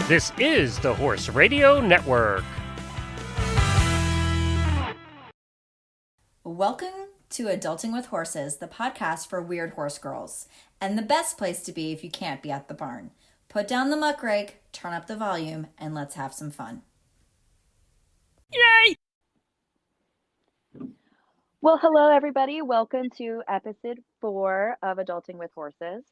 This is the Horse Radio Network. Welcome to Adulting with Horses, the podcast for weird horse girls, and the best place to be if you can't be at the barn. Put down the muck rake, turn up the volume, and let's have some fun. Yay! Well, hello, everybody. Welcome to episode 4 of Adulting with Horses.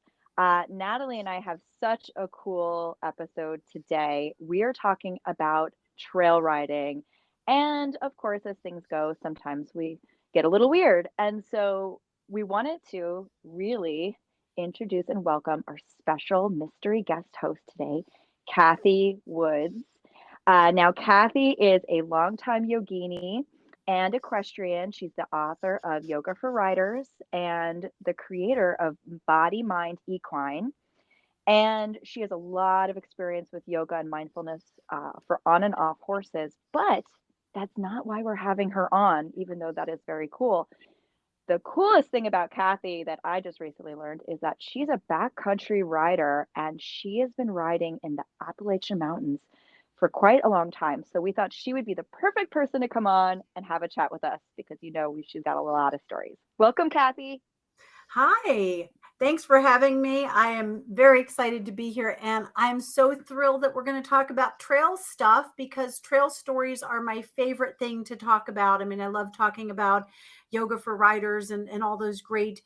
Natalie and I have such a cool episode today. We are talking about trail riding. And of course, as things go, sometimes we get a little weird. And so we wanted to really introduce and welcome our special mystery guest host today, Cathy Woods. Now, Cathy is a longtime yogini and equestrian. She's the author of Yoga for Riders and the creator of Body Mind Equine. And she has a lot of experience with yoga and mindfulness for on and off horses. But that's not why we're having her on, even though that is very cool. The coolest thing about Cathy that I just recently learned is that she's a backcountry rider, and she has been riding in the Appalachian Mountains for quite a long time. So we thought she would be the perfect person to come on and have a chat with us because, she's got a lot of stories. Welcome, Cathy. Hi, thanks for having me. I am very excited to be here, and I'm so thrilled that we're going to talk about trail stuff because trail stories are my favorite thing to talk about. I mean, I love talking about yoga for riders and all those great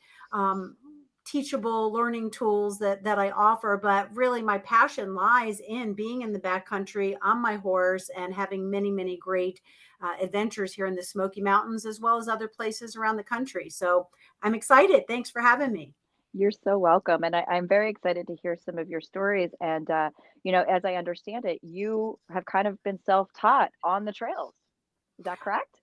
teachable learning tools that I offer, but really my passion lies in being in the backcountry on my horse and having many, many great adventures here in the Smoky Mountains, as well as other places around the country. So I'm excited. Thanks for having me. You're so welcome. And I'm very excited to hear some of your stories. And, as I understand it, you have kind of been self-taught on the trails. Is that correct?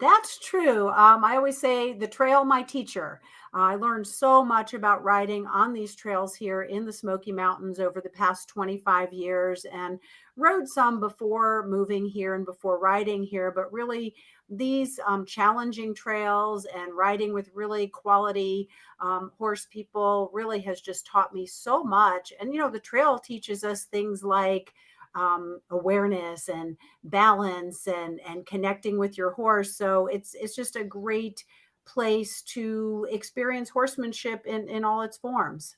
That's true. I always say the trail, my teacher. I learned so much about riding on these trails here in the Smoky Mountains over the past 25 years and rode some before moving here and before riding here. But really, these challenging trails and riding with really quality horse people really has just taught me so much. And, the trail teaches us things like awareness and balance and connecting with your horse. So it's just a great place to experience horsemanship in all its forms.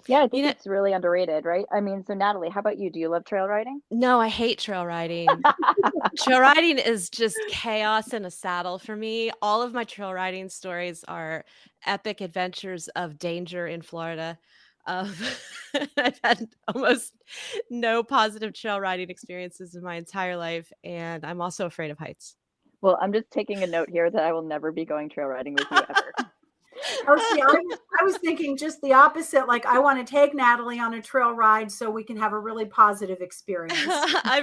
Yeah, I think it's really underrated, right? I mean, so Natalie, how about you? Do you love trail riding? No, I hate trail riding. Trail riding is just chaos in a saddle for me. All of my trail riding stories are epic adventures of danger in Florida. I've had almost no positive trail riding experiences in my entire life, and I'm also afraid of heights. Well, I'm just taking a note here that I will never be going trail riding with you ever. Oh, see, I was thinking just the opposite. Like, I want to take Natalie on a trail ride so we can have a really positive experience. I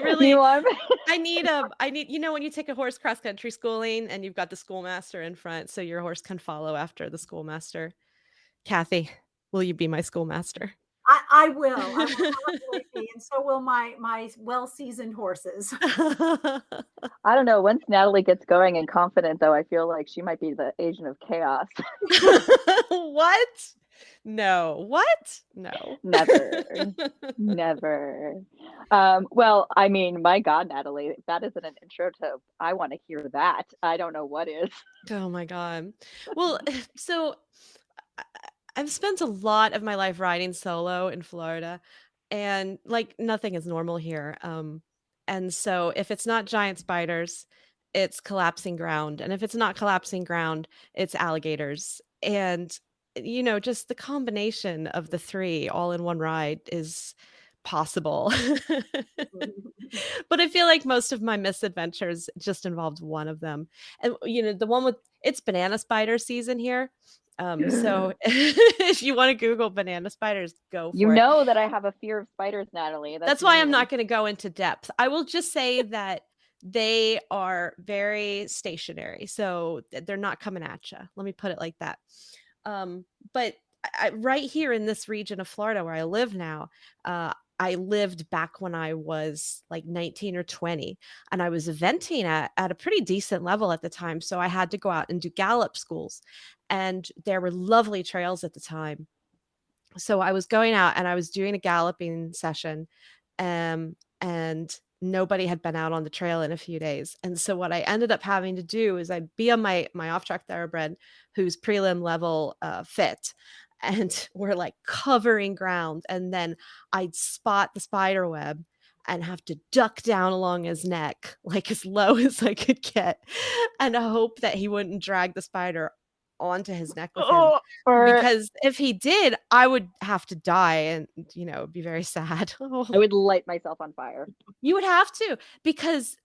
need, when you take a horse cross country schooling and you've got the schoolmaster in front, so your horse can follow after the schoolmaster. Cathy, will you be my schoolmaster? I will absolutely be, and so will my well-seasoned horses. I don't know. Once Natalie gets going and confident, though, I feel like she might be the agent of chaos. What? No. What? No. Never. Well, I mean, my God, Natalie, if that isn't an intro to, I want to hear that. I don't know what is. Oh my God. Well, so I've spent a lot of my life riding solo in Florida, and like nothing is normal here. And so if it's not giant spiders, it's collapsing ground. And if it's not collapsing ground, it's alligators. And, just the combination of the three all in one ride is possible. But I feel like most of my misadventures just involved one of them. And, the one with it's banana spider season here. So if you want to Google banana spiders, go for it. You know that I have a fear of spiders, Natalie. That's why I'm not going to go into depth. I will just say that they are very stationary. So they're not coming at you. Let me put it like that. But right here in this region of Florida where I live now, I lived back when I was like 19 or 20, and I was eventing at a pretty decent level at the time. So I had to go out and do gallop schools, and there were lovely trails at the time. So I was going out and I was doing a galloping session, and nobody had been out on the trail in a few days. And so what I ended up having to do is I'd be on my off-track thoroughbred who's prelim level fit, and we're like covering ground, and then I'd spot the spider web and have to duck down along his neck, like as low as I could get, and hope that he wouldn't drag the spider onto his neck with him. Or Because if he did, I would have to die, and it'd be very sad. I would light myself on fire. You would have to, because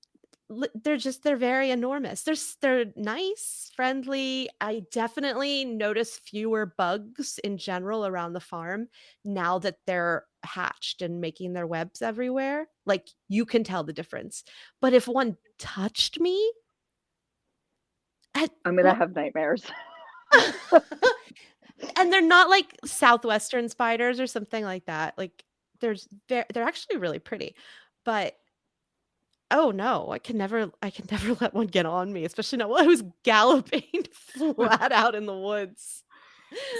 they're very enormous. They're nice, friendly. I definitely notice fewer bugs in general around the farm now that they're hatched and making their webs everywhere. Like, you can tell the difference. But if one touched me, I'm gonna have nightmares. and they're not like southwestern spiders or something like that. Like, they're actually really pretty, but oh no, I can never let one get on me, especially not while I was galloping flat out in the woods.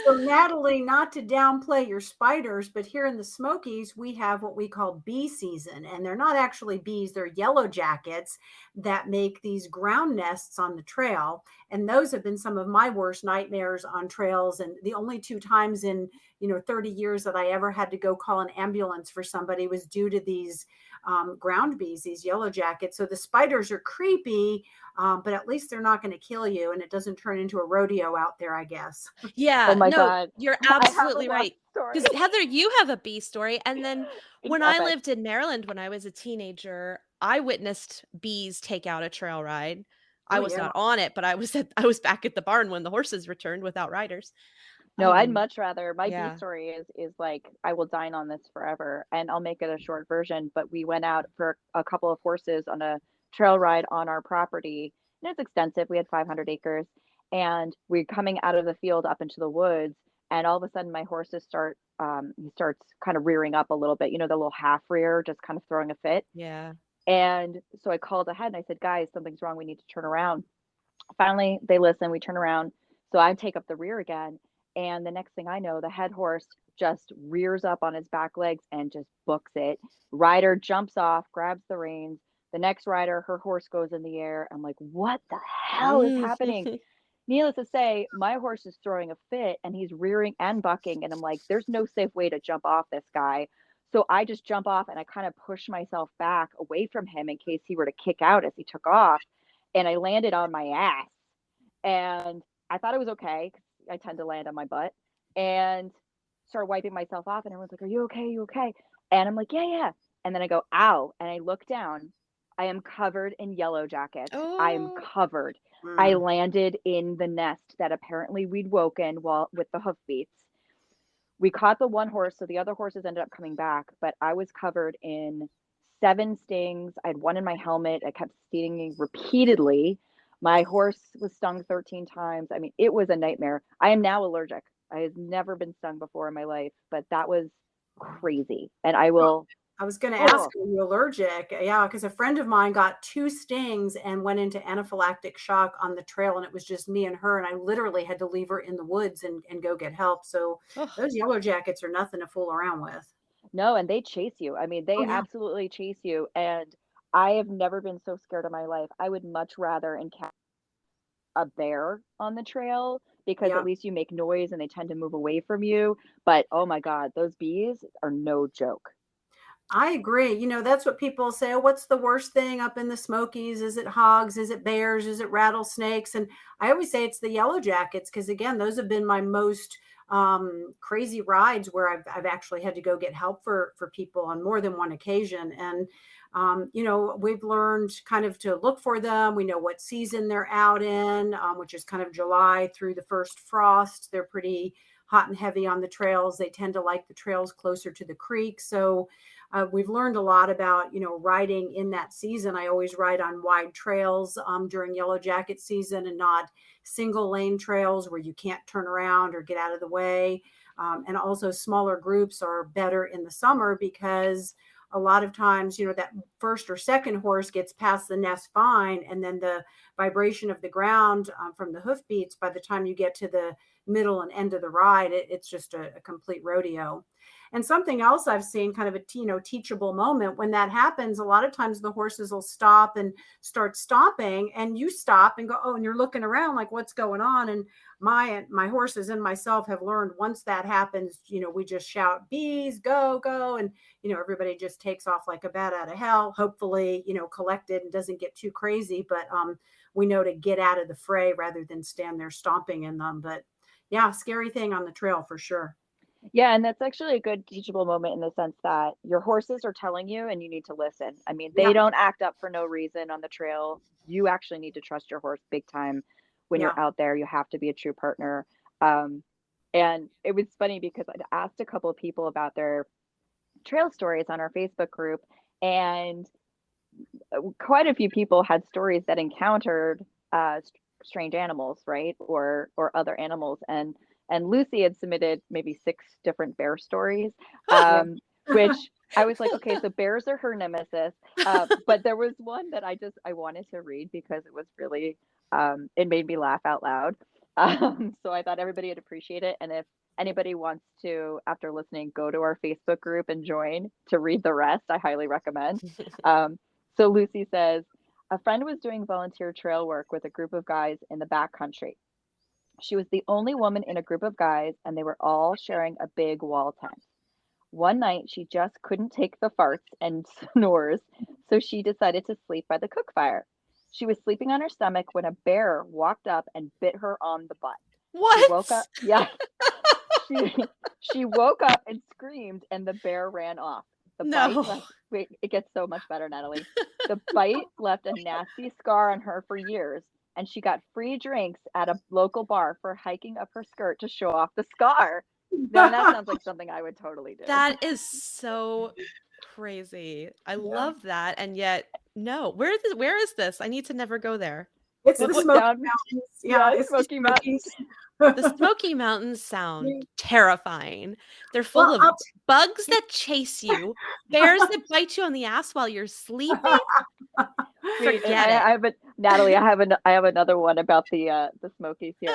So Natalie, not to downplay your spiders, but here in the Smokies, we have what we call bee season, and they're not actually bees, they're yellow jackets that make these ground nests on the trail. And those have been some of my worst nightmares on trails. And the only 2 times in 30 years that I ever had to go call an ambulance for somebody was due to these ground bees, these yellow jackets. So the spiders are creepy, but at least they're not going to kill you, and it doesn't turn into a rodeo out there, I guess. Yeah, Oh my no, God. you're I have a absolutely love right. story. Because Heather, you have a bee story. And then It's when I epic. lived in Maryland when I was a teenager, I witnessed bees take out a trail ride. I Oh, was yeah. not on it, but I was back at the barn when the horses returned without riders. No, I'd much rather. My bee Yeah. story is like, I will dine on this forever, and I'll make it a short version. But we went out for a couple of horses on a trail ride on our property, and it's extensive. We had 500 acres, and we're coming out of the field up into the woods, and all of a sudden my horses he starts kind of rearing up a little bit, the little half rear, just kind of throwing a fit. Yeah. And so I called ahead and I said, guys, something's wrong. We need to turn around. Finally, they listen. We turn around. So I take up the rear again. And the next thing I know, the head horse just rears up on his back legs and just books it. Rider jumps off, grabs the reins. The next rider, her horse goes in the air. I'm like, what the hell is happening? Needless to say, my horse is throwing a fit and he's rearing and bucking. And I'm like, there's no safe way to jump off this guy. So I just jump off and I kind of push myself back away from him in case he were to kick out as he took off. And I landed on my ass. And I thought it was okay, because I tend to land on my butt, and start wiping myself off. And everyone's like, are you okay? You okay? And I'm like, yeah. And then I go, ow. And I look down. I am covered in yellow jackets. I am Oh. covered. I landed in the nest that apparently we'd woken with the hoofbeats. We caught the one horse, so the other horses ended up coming back, but I was covered in 7 stings. I had one in my helmet. I kept stinging repeatedly. My horse was stung 13 times. I mean, it was a nightmare. I am now allergic. I have never been stung before in my life, but that was crazy. And I was going to ask, are you allergic? Yeah, because a friend of mine got 2 stings and went into anaphylactic shock on the trail, and it was just me and her, and I literally had to leave her in the woods and go get help. So those yellow jackets are nothing to fool around with. No, and they chase you. I mean, they absolutely chase you. And I have never been so scared in my life. I would much rather encounter a bear on the trail, because at least you make noise and they tend to move away from you. But oh my God, those bees are no joke. I agree. That's what people say. Oh, what's the worst thing up in the Smokies? Is it hogs? Is it bears? Is it rattlesnakes? And I always say it's the yellow jackets, because again, those have been my most crazy rides where I've actually had to go get help for people on more than one occasion. And we've learned kind of to look for them. We know what season they're out in, which is kind of July through the first frost. They're pretty hot and heavy on the trails. They tend to like the trails closer to the creek. So we've learned a lot about, riding in that season. I always ride on wide trails during yellow jacket season, and not single lane trails where you can't turn around or get out of the way. And also smaller groups are better in the summer, because a lot of times, that first or second horse gets past the nest fine, and then the vibration of the ground from the hoof beats, by the time you get to the middle and end of the ride, it's just a complete rodeo. And something else I've seen, kind of a teachable moment, when that happens, a lot of times the horses will stop and start stomping, and you stop and go, oh, and you're looking around like, what's going on? And my horses and myself have learned, once that happens, we just shout, bees, go, go. And, everybody just takes off like a bat out of hell, hopefully, collected and doesn't get too crazy. But we know to get out of the fray rather than stand there stomping in them. But yeah, scary thing on the trail for sure. Yeah, and that's actually a good teachable moment in the sense that your horses are telling you and you need to listen. I mean, they don't act up for no reason on the trail. You actually need to trust your horse big time when you're out there. You have to be a true partner. And it was funny because I'd asked a couple of people about their trail stories on our Facebook group, and quite a few people had stories that encountered strange animals, right? Or other animals. And Lucy had submitted maybe 6 different bear stories, which I was like, okay, so bears are her nemesis. But there was one that I wanted to read because it was really, it made me laugh out loud. So I thought everybody would appreciate it. And if anybody wants to, after listening, go to our Facebook group and join to read the rest, I highly recommend. So Lucy says, a friend was doing volunteer trail work with a group of guys in the backcountry. She was the only woman in a group of guys, and they were all sharing a big wall tent. One night, she just couldn't take the farts and snores, so she decided to sleep by the cook fire. She was sleeping on her stomach when a bear walked up and bit her on the butt. What? She woke up. Yeah. She woke up and screamed, and the bear ran off. Wait, it gets so much better, Natalie. The bite left a nasty scar on her for years, and she got free drinks at a local bar for hiking up her skirt to show off the scar. Now that sounds like something I would totally do. That is so crazy. I love that. And yet, no. Where is this? I need to never go there. It's the Smoky Mountains. Yeah, it's Smoky Mountains. The Smoky Mountains sound terrifying. They're full of bugs that chase you, bears that bite you on the ass while you're sleeping. Forget it. Natalie, I have another one about the Smokies here.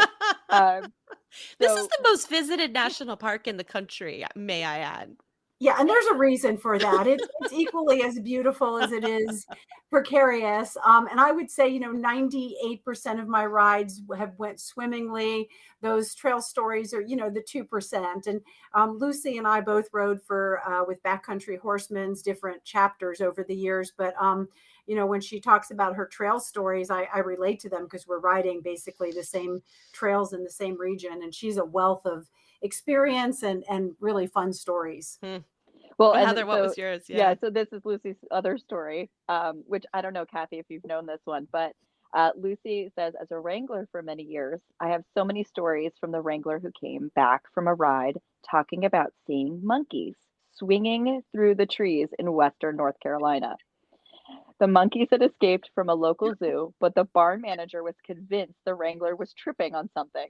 This is the most visited national park in the country, may I add. Yeah, and there's a reason for that. It's equally as beautiful as it is precarious. And I would say, 98% of my rides have went swimmingly. Those trail stories are, the 2%. And Lucy and I both rode with Backcountry Horsemen's different chapters over the years. But, when she talks about her trail stories, I relate to them because we're riding basically the same trails in the same region. And she's a wealth of experience and really fun stories. Well, Heather, what was yours? Yeah, so this is Lucy's other story, which I don't know, Cathy, if you've known this one, but Lucy says, as a wrangler for many years, I have so many stories from the wrangler who came back from a ride talking about seeing monkeys swinging through the trees in Western North Carolina. The monkeys had escaped from a local zoo, but the barn manager was convinced the wrangler was tripping on something.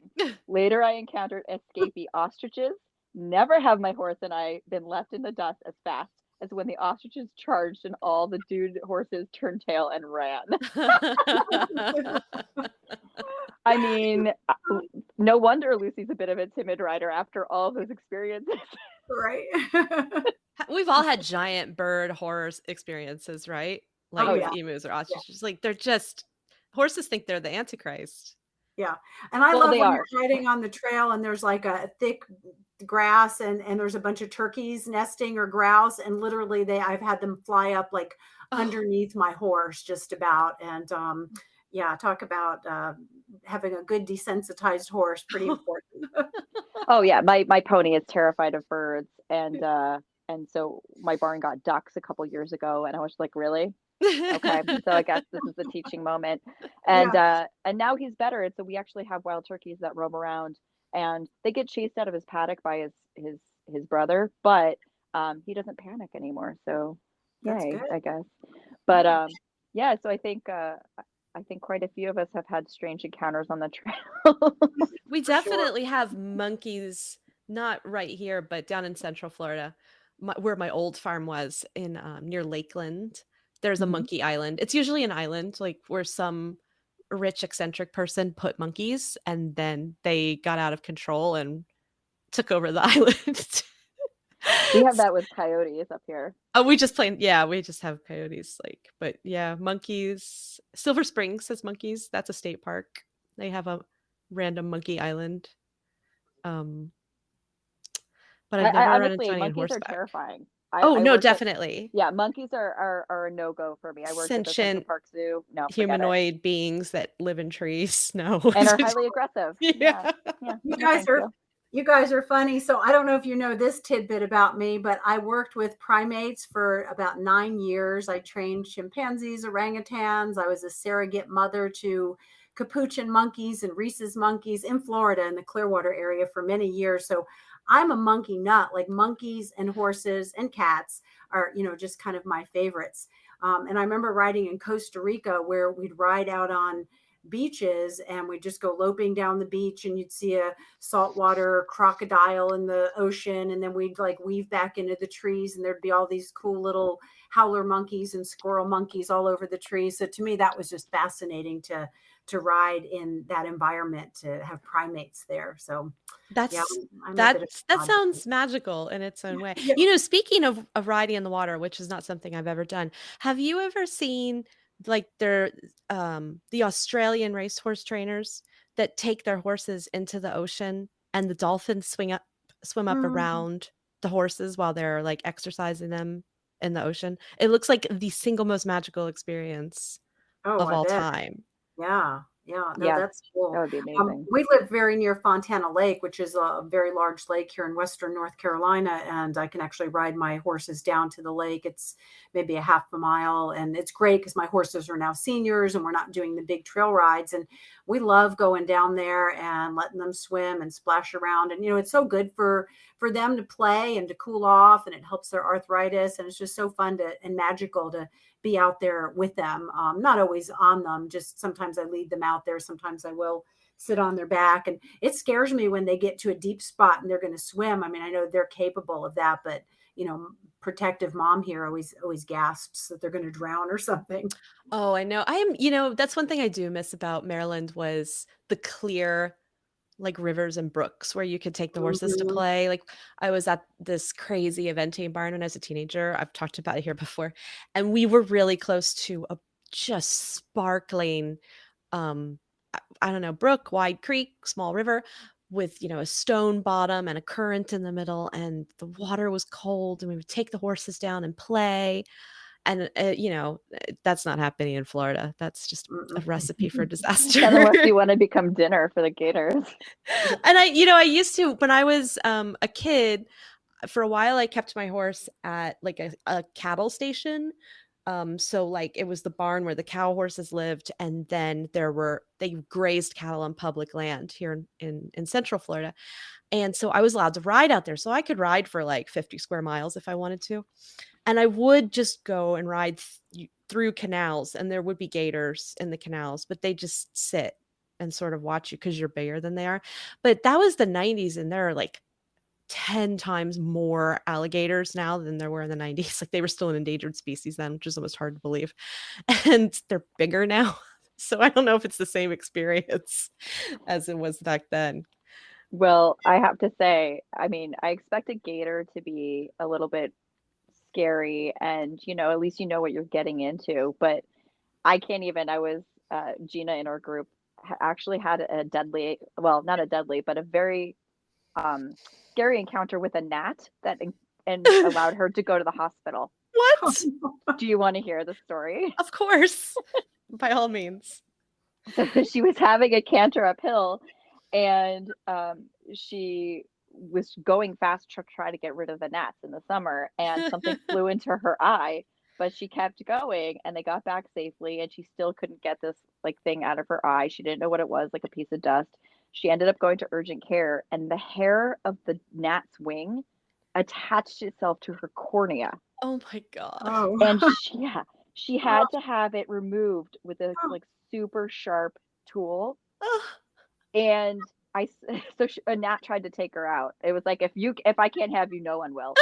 Later, I encountered escapee ostriches. Never have my horse and I been left in the dust as fast as when the ostriches charged and all the dude horses turned tail and ran. I mean, no wonder Lucy's a bit of a timid rider after all those experiences. Right. We've all had giant bird horror experiences, right? Like emus or ostriches. Like horses think they're the Antichrist. Yeah. And I love when you're riding on the trail and there's like a thick grass and there's a bunch of turkeys nesting or grouse, and literally I've had them fly up like underneath my horse just about. And talk about having a good desensitized horse, pretty important. Oh yeah, my pony is terrified of birds, and so my barn got ducks a couple years ago, and I was like, really? Okay, so I guess this is the teaching moment. And now he's better, and so we actually have wild turkeys that roam around, and they get chased out of his paddock by his brother, but he doesn't panic anymore, so yay, I guess. But so I think quite a few of us have had strange encounters on the trail. We definitely have monkeys, not right here, but down in Central Florida, where my old farm was in near Lakeland. There's a monkey island. It's usually an island, like where some rich eccentric person put monkeys, and then they got out of control and took over the island. We have that with coyotes up here. Oh, we just have coyotes, like, but yeah, monkeys. Silver Springs has monkeys. That's a state park. They have a random monkey island. But I've never run into Honestly, any on monkeys are horseback. terrifying. Oh, I no, worked at, definitely. yeah, monkeys are a no-go for me. I worked at the Central Sentient Park Zoo. No, forget it. humanoid beings that live in trees. No. And are highly aggressive. Yeah. Yeah. You No, guys thank are you. you guys are funny. So I don't know if you know this tidbit about me, but I worked with primates for about 9 years. I trained chimpanzees, orangutans. I was a surrogate mother to capuchin monkeys and rhesus monkeys in Florida in the Clearwater area for many years. So I'm a monkey nut. Like monkeys and horses and cats are, just kind of my favorites. And I remember riding in Costa Rica where we'd ride out on beaches and we'd just go loping down the beach and you'd see a saltwater crocodile in the ocean, and then we'd like weave back into the trees and there'd be all these cool little howler monkeys and squirrel monkeys all over the trees. So to me that was just fascinating to ride in that environment, to have primates there. So yeah, I'm a bit of That an sounds oddity. magical in its own way. Yeah. Speaking of riding in the water, which is not something I've ever done, have you ever seen like the Australian racehorse trainers that take their horses into the ocean and the dolphins swim up Mhm. around the horses while they're like exercising them in the ocean? It looks like the single most magical experience Oh, of I all bet. time. Yeah, yeah, no, Yeah, that's that cool. would be amazing. We live very near Fontana Lake, which is a very large lake here in Western North Carolina, and I can actually ride my horses down to the lake. It's maybe a half a mile, and it's great because my horses are now seniors, and we're not doing the big trail rides. And we love going down there and letting them swim and splash around. And it's so good for them to play and to cool off, and it helps their arthritis. And it's just so fun and magical to be out there with them. Not always on them, just sometimes I lead them out there. Sometimes I will sit on their back. And it scares me when they get to a deep spot and they're going to swim. I mean, I know they're capable of that, but protective mom here always gasps that they're going to drown or something. Oh, I know. That's one thing I do miss about Maryland was the clear like rivers and brooks where you could take the horses to Mhm. play. Like I was at this crazy eventing barn when I was a teenager. I've talked about it here before. And we were really close to a just sparkling um I don't know, brook, wide creek, small river with, a stone bottom and a current in the middle, and the water was cold and we would take the horses down and play. And that's not happening in Florida. That's just a Mm-mm. recipe for And disaster. unless you want to become dinner for the gators. And I used to, when I was a kid, for a while I kept my horse at like a cattle station. So like it was the barn where the cow horses lived, and then they grazed cattle on public land here in Central Florida. And so I was allowed to ride out there. So I could ride for like 50 square miles if I wanted to. And I would just go and ride through canals, and there would be gators in the canals, but they just sit and sort of watch you because you're bigger than they are. But that was the 90s, and there are like 10 times more alligators now than there were in the 90s. Like they were still an endangered species then, which is almost hard to believe. And they're bigger now. So I don't know if it's the same experience as it was back then. Well, I have to say, I mean, I expect a gator to be a little bit scary and, at least you know what you're getting into. But I can't even, Gina in our group actually had a deadly, well, not a deadly, but a very scary encounter with a gnat and allowed her to go to the hospital. What? Do you want to hear the story? Of course. By all means. So she was having a canter uphill, and she was going fast to try to get rid of the gnats in the summer, and something flew into her eye, but she kept going, and they got back safely, and she still couldn't get this like thing out of her eye. She didn't know what it was, like a piece of dust. She ended up going to urgent care, and the hair of the gnat's wing attached itself to her cornea. Oh my God. Oh. And she had to have it removed with a like super sharp tool. And a gnat tried to take her out. It was like, if I can't have you, no one will.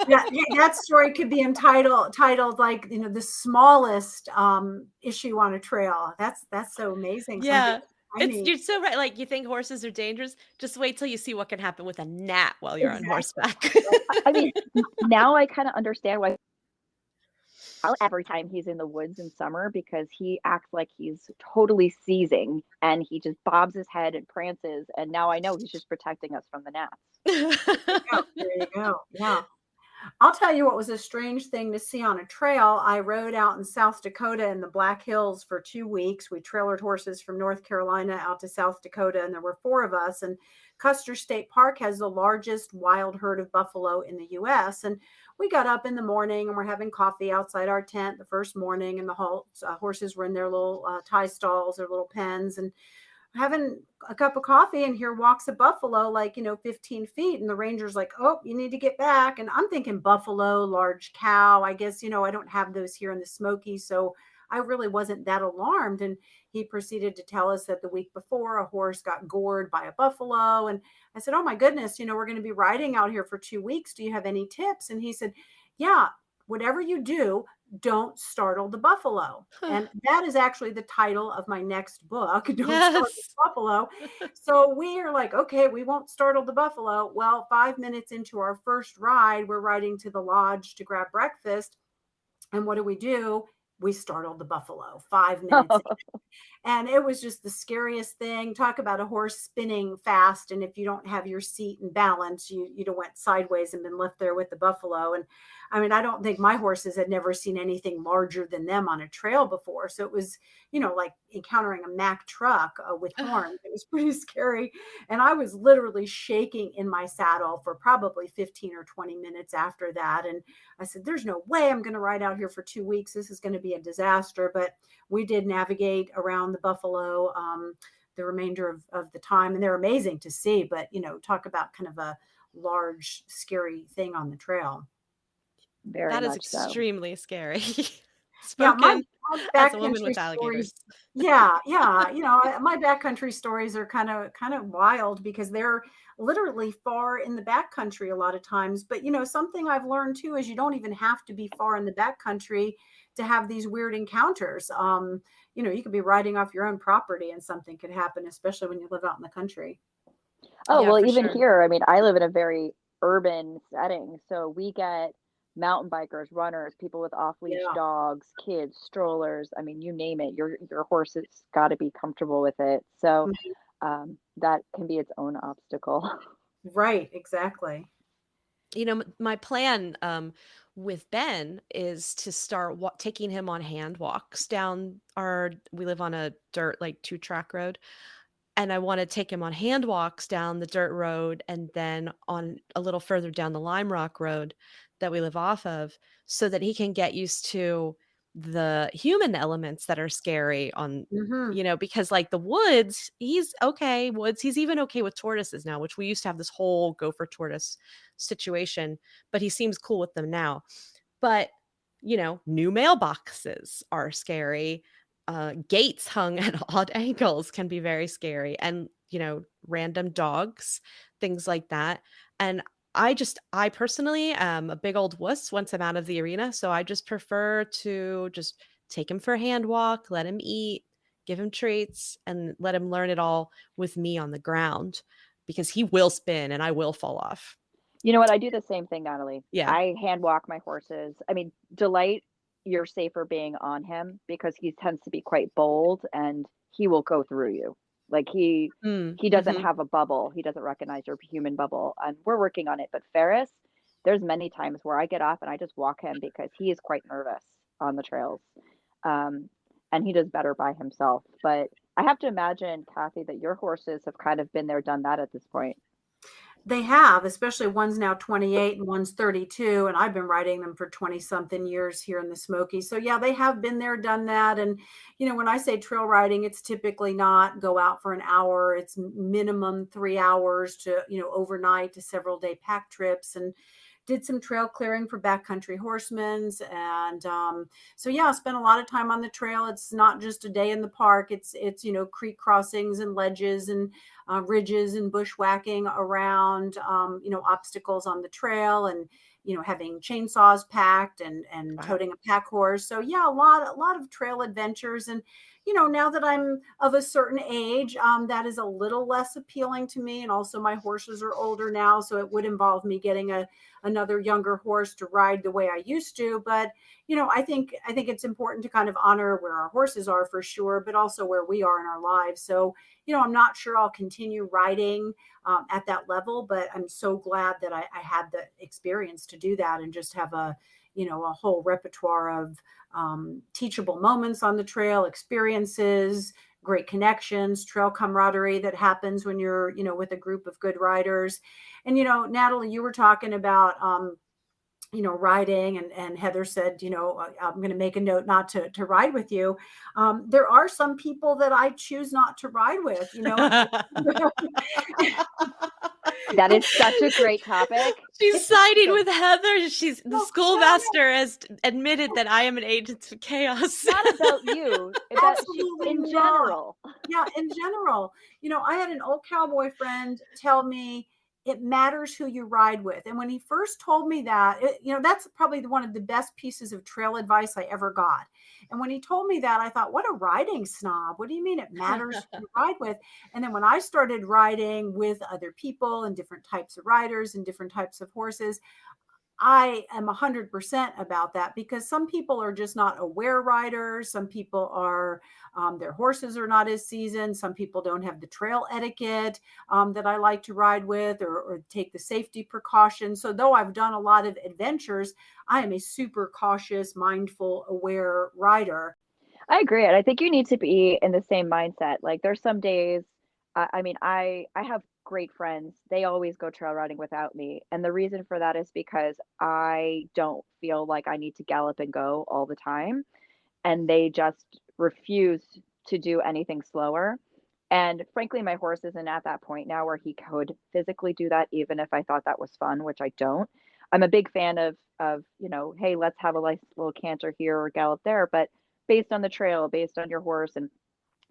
Yeah, that story could be titled like, the smallest issue on a trail. That's so amazing. Something Yeah. tiny. You're so right. Like, you think horses are dangerous? Just wait till you see what can happen with a gnat while you're on Exactly. horseback. I mean, now I kind of understand why every time he's in the woods in summer because he acts like he's totally seizing and he just bobs his head and prances. And now I know he's just protecting us from the gnats. Yeah, there you go. Yeah. I'll tell you what was a strange thing to see on a trail. I rode out in South Dakota in the Black Hills for 2 weeks. We trailered horses from North Carolina out to South Dakota, and there were 4 of us. And Custer State Park has the largest wild herd of buffalo in the U.S. And we got up in the morning and we're having coffee outside our tent the first morning, and the horses were in their little tie stalls, their little pens, and having a cup of coffee, and here walks a buffalo like 15 feet, and the ranger's like, oh, you need to get back. And I'm thinking buffalo, large cow. I guess I don't have those here in the Smoky, so I really wasn't that alarmed. And he proceeded to tell us that the week before a horse got gored by a buffalo. And I said, oh my goodness, we're going to be riding out here for 2 weeks, do you have any tips? And he said, yeah, whatever you do, don't startle the buffalo. And that is actually the title of my next book, Don't Startle the Yes. Buffalo. So we are like, okay, we won't startle the buffalo. Well, 5 minutes into our first ride, we're riding to the lodge to grab breakfast. And what do? We startled the buffalo 5 minutes in. And it was just the scariest thing. Talk about a horse spinning fast. And if you don't have your seat and balance, you went sideways and been left there with the buffalo. And I mean, I don't think my horses had never seen anything larger than them on a trail before. So it was, like encountering a Mack truck with horns. It was pretty scary. And I was literally shaking in my saddle for probably 15 or 20 minutes after that. And I said, there's no way I'm going to ride out here for 2 weeks. This is going to be a disaster. But we did navigate around the buffalo the remainder of the time. And they're amazing to see. But, talk about kind of a large, scary thing on the trail. Very That is much so. extremely scary. Yeah, my Spoken as a woman backcountry with alligators. stories. Yeah, yeah. My backcountry stories are kind of wild because they're literally far in the backcountry a lot of times. But something I've learned too is you don't even have to be far in the backcountry to have these weird encounters. You could be riding off your own property and something could happen, especially when you live out in the country. Oh, Yeah, well, for even sure. here, I mean, I live in a very urban setting, so we get mountain bikers, runners, people with off-leash Yeah. dogs, kids, strollers. I mean, you name it. Your horse has got to be comfortable with it. So Mhm. that can be its own obstacle. Right. Exactly. My plan with Ben is to start taking him on hand walks down we live on a dirt, like 2-track road. And I want to take him on hand walks down the dirt road and then on a little further down the Lime Rock Road that we live off of so that he can get used to the human elements that are scary Hmm. because like the woods, he's okay. Woods, he's even okay with tortoises now, which we used to have this whole gopher tortoise situation, but he seems cool with them now. But, new mailboxes are scary. Gates hung at odd angles can be very scary. And, random dogs, things like that. And I personally am a big old wuss once I'm out of the arena. So I just prefer to just take him for a hand walk, let him eat, give him treats, and let him learn it all with me on the ground because he will spin and I will fall off. You know what? I do the same thing, Natalie. Yeah. I hand walk my horses. I mean, Delight, you're safer being on him because he tends to be quite bold and he will go through you. Like Mm, he doesn't mhm. have a bubble. He doesn't recognize your human bubble. And we're working on it. But Ferris, there's many times where I get off and I just walk him because he is quite nervous on the trails. Um, and he does better by himself. But I have to imagine, Kathy, that your horses have kind of been there, done that at this point. They have, especially one's now 28 and one's 32, and I've been riding them for 20 something years here in the Smokies. So yeah, they have been there, done that. And when I say trail riding, it's typically not go out for an hour. It's minimum 3 hours to overnight to several day pack trips, and did some trail clearing for backcountry horsemen. And so yeah, I spent a lot of time on the trail. It's not just a day in the park. It's creek crossings and ledges and ridges and bushwhacking around obstacles on the trail, and having chainsaws packed and Wow. toting a pack horse. So yeah, a lot of trail adventures. And now that I'm of a certain age, that is a little less appealing to me. And also my horses are older now, so it would involve me getting another younger horse to ride the way I used to. But I think it's important to kind of honor where our horses are for sure, but also where we are in our lives. So I'm not sure I'll continue riding at that level, but I'm so glad that I had the experience to do that and just have a whole repertoire of teachable moments on the trail, experiences, great connections, trail camaraderie that happens when you're, with a group of good riders. And, Natalie, you were talking about, riding, and Heather said, I'm going to make a note not to ride with you. There are some people that I choose not to ride with, That is such a great topic. She's siding with Heather. The No, schoolmaster has admitted that I am an agent of chaos. Not about you, about Absolutely in not. general. Yeah, in general. I had an old cowboy friend tell me it matters who you ride with. And when he first told me that, that's probably one of the best pieces of trail advice I ever got. And when he told me that, I thought, what a riding snob. What do you mean it matters who you ride with? And then when I started riding with other people and different types of riders and different types of horses, I am 100% about that, because some people are just not aware riders. Some people are, their horses are not as seasoned. Some people don't have the trail etiquette that I like to ride with, or take the safety precautions. So though I've done a lot of adventures, I am a super cautious, mindful, aware rider. I agree. And I think you need to be in the same mindset. Like there's some days, I have great friends. They always go trail riding without me. And the reason for that is because I don't feel like I need to gallop and go all the time. And they just refuse to do anything slower. And frankly, my horse isn't at that point now where he could physically do that, even if I thought that was fun, which I don't. I'm a big fan of, hey, let's have a nice little canter here or gallop there, but based on the trail, based on your horse. And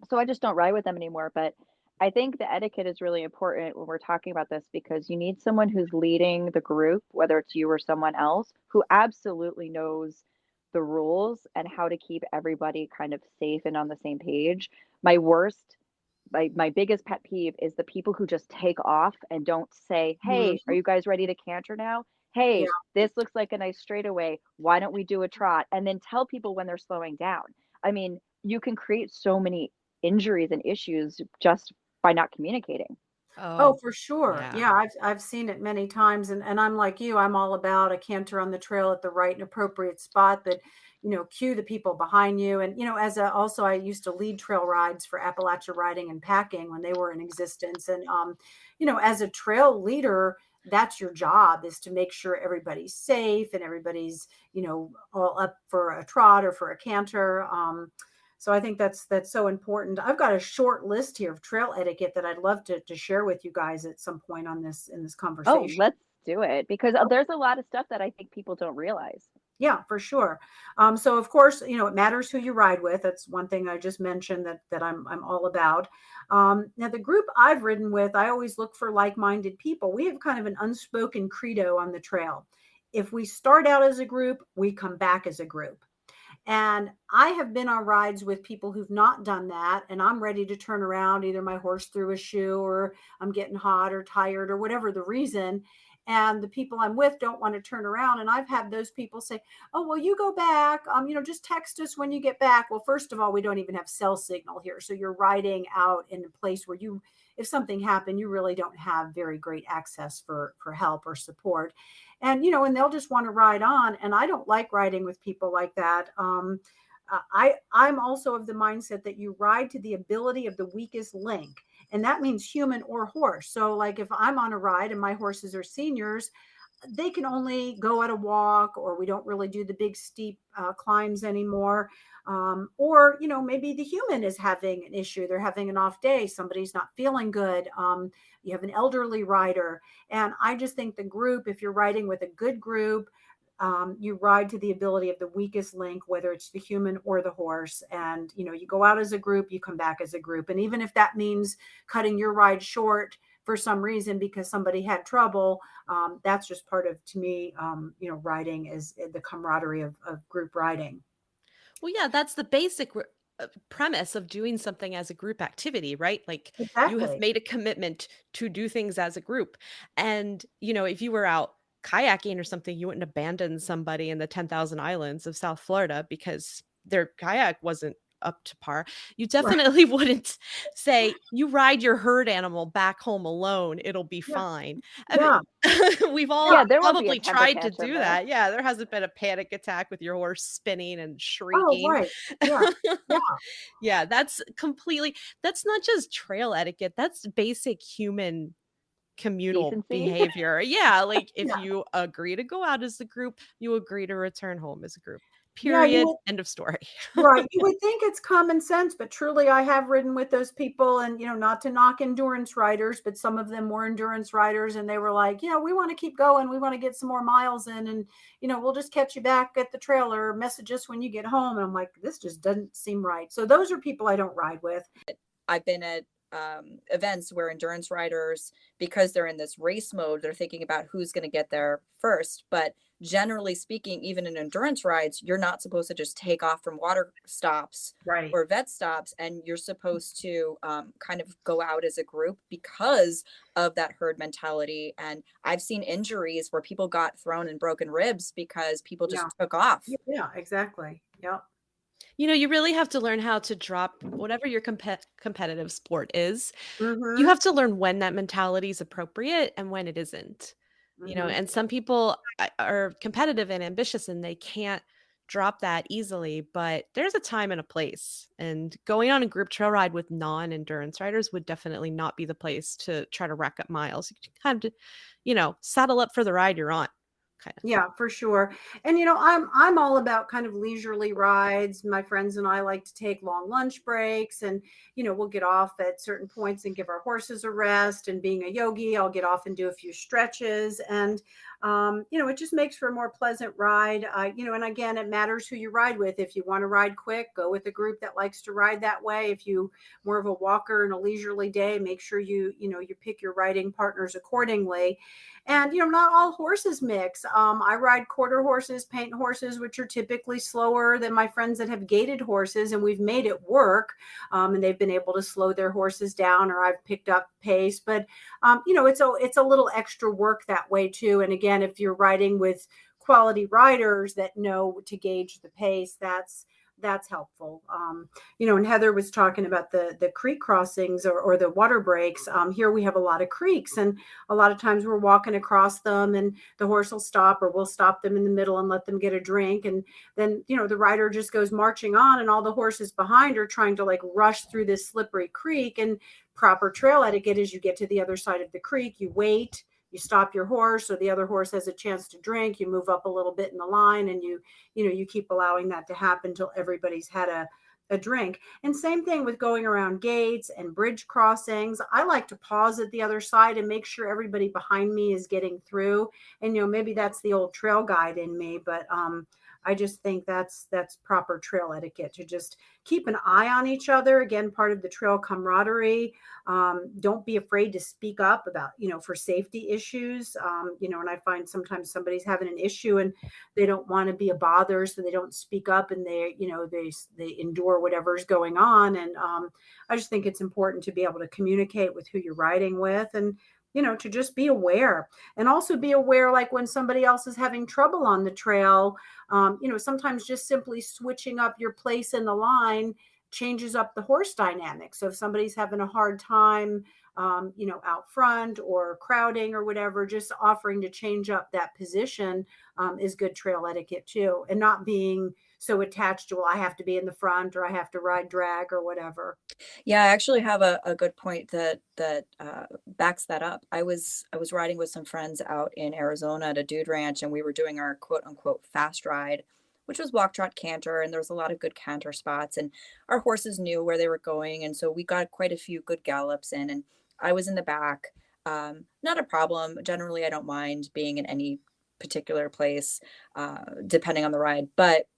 so I just don't ride with them anymore. But I think the etiquette is really important when we're talking about this, because you need someone who's leading the group, whether it's you or someone else, who absolutely knows the rules and how to keep everybody kind of safe and on the same page. My biggest pet peeve is the people who just take off and don't say, hey, are you guys ready to canter now? Hey, Yeah. this looks like a nice straightaway. Why don't we do a trot? And then tell people when they're slowing down. I mean, you can create so many injuries and issues just by not communicating. Oh, for sure. yeah. Yeah, I've seen it many times, and I'm like you. I'm all about a canter on the trail at the right and appropriate spot, but cue the people behind you. And also I used to lead trail rides for Appalachia Riding and Packing when they were in existence. And as a trail leader, that's your job, is to make sure everybody's safe and everybody's all up for a trot or for a canter. So I think that's so important. I've got a short list here of trail etiquette that I'd love to share with you guys at some point in this Oh, conversation. let's do it, because there's a lot of stuff that I think people don't realize. Yeah, for sure. So of course, it matters who you ride with. That's one thing I just mentioned that I'm all about. Now the group I've ridden with, I always look for like-minded people. We have kind of an unspoken credo on the trail. If we start out as a group, we come back as a group. And I have been on rides with people who've not done that, and I'm ready to turn around. Either my horse threw a shoe, or I'm getting hot or tired, or whatever the reason. And the people I'm with don't want to turn around. And I've had those people say, oh, well, you go back. Just text us when you get back. Well, first of all, we don't even have cell signal here. So you're riding out in a place where if something happened, you really don't have very great access for help or support. And, and they'll just want to ride on. And I don't like riding with people like that. I'm also of the mindset that you ride to the ability of the weakest link. And that means human or horse. So like if I'm on a ride and my horses are seniors, they can only go at a walk, or we don't really do the big steep climbs anymore. Or, maybe the human is having an issue. They're having an off day. Somebody's not feeling good. You have an elderly rider. And I just think the group, if you're riding with a good group, you ride to the ability of the weakest link, whether it's the human or the horse. And, you go out as a group, you come back as a group. And even if that means cutting your ride short for some reason because somebody had trouble. That's just part of, to me, riding is the camaraderie of group riding. Well, yeah, that's the basic premise of doing something as a group activity, right? Like you have Exactly. made a commitment to do things as a group. And, if you were out kayaking or something, you wouldn't abandon somebody in the 10,000 islands of South Florida because their kayak wasn't up to par. You Right. definitely wouldn't say, you ride your herd animal back home alone, it'll be Yeah. fine. I mean, Yeah. we've Yeah. all There won't be a probably temper tried to tantrum do there. that. Yeah, there hasn't been a panic attack with your horse spinning and Oh, shrieking. right. Yeah. Yeah. Yeah, that's not just trail etiquette, that's basic human communal Decency. behavior. Yeah, like if Yeah. you agree to go out as a group, you agree to return home as a group. Yeah. Period. End of story. Right. You would think it's common sense, but truly I have ridden with those people and, not to knock endurance riders, but some of them were endurance riders and they were like, we want to keep going. We want to get some more miles in and, we'll just catch you back at the trailer, message us when you get home. And I'm like, this just doesn't seem right. So those are people I don't ride with. I've been at events where endurance riders, because they're in this race mode, they're thinking about who's going to get there first. But generally speaking, even in endurance rides, you're not supposed to just take off from water stops Right. or vet stops, and you're supposed to kind of go out as a group because of that herd mentality. And I've seen injuries where people got thrown and broken ribs because people Yeah. just took off. Yeah, exactly. Yep. You really have to learn how to drop whatever your competitive sport is. You Mm-hmm. have to learn when that mentality is appropriate and when it isn't. Mm-hmm. And some people are competitive and ambitious and they can't drop that easily, but there's a time and a place. And going on a group trail ride with non-endurance riders would definitely not be the place to try to rack up miles. You can kind of, saddle up for the ride you're on. Kind of. Yeah, for sure. And I'm all about kind of leisurely rides. My friends and I like to take long lunch breaks and we'll get off at certain points and give our horses a rest. And being a yogi, I'll get off and do a few stretches and it just makes for a more pleasant ride. And again, it matters who you ride with. If you want to ride quick, go with a group that likes to ride that way. If you more of a walker and a leisurely day, make sure you pick your riding partners accordingly. And not all horses mix. I ride quarter horses, paint horses, which are typically slower than my friends that have gaited horses, and we've made it work. And they've been able to slow their horses down, or I've picked up pace. But it's a little extra work that way too. And again, if you're riding with quality riders that know to gauge the pace, that's helpful. And Heather was talking about the creek crossings or the water breaks. Here we have a lot of creeks, and a lot of times we're walking across them and the horse will stop, or we'll stop them in the middle and let them get a drink. And then, the rider just goes marching on, and all the horses behind are trying to like rush through this slippery creek. And proper trail etiquette is you get to the other side of the creek, you wait, you stop your horse so the other horse has a chance to drink, you move up a little bit in the line, and you keep allowing that to happen until everybody's had a drink. And same thing with going around gates and bridge crossings. I like to pause at the other side and make sure everybody behind me is getting through. And maybe that's the old trail guide in me, but I just think that's proper trail etiquette, to just keep an eye on each other. Again, part of the trail camaraderie. Don't be afraid to speak up about, for safety issues. And I find sometimes somebody's having an issue and they don't want to be a bother, so they don't speak up, and they endure whatever's going on. And I just think it's important to be able to communicate with who you're riding with, and to just be aware, and also be aware, like when somebody else is having trouble on the trail, sometimes just simply switching up your place in the line changes up the horse dynamic. So if somebody's having a hard time, out front or crowding or whatever, just offering to change up that position is good trail etiquette too. And not being so attached to, well, I have to be in the front, or I have to ride drag or whatever. Yeah, I actually have a good point that backs that up. I was riding with some friends out in Arizona at a dude ranch, and we were doing our quote unquote fast ride, which was walk, trot, canter, and there was a lot of good canter spots, and our horses knew where they were going, and so we got quite a few good gallops in, and I was in the back. Not a problem. Generally, I don't mind being in any particular place, depending on the ride, but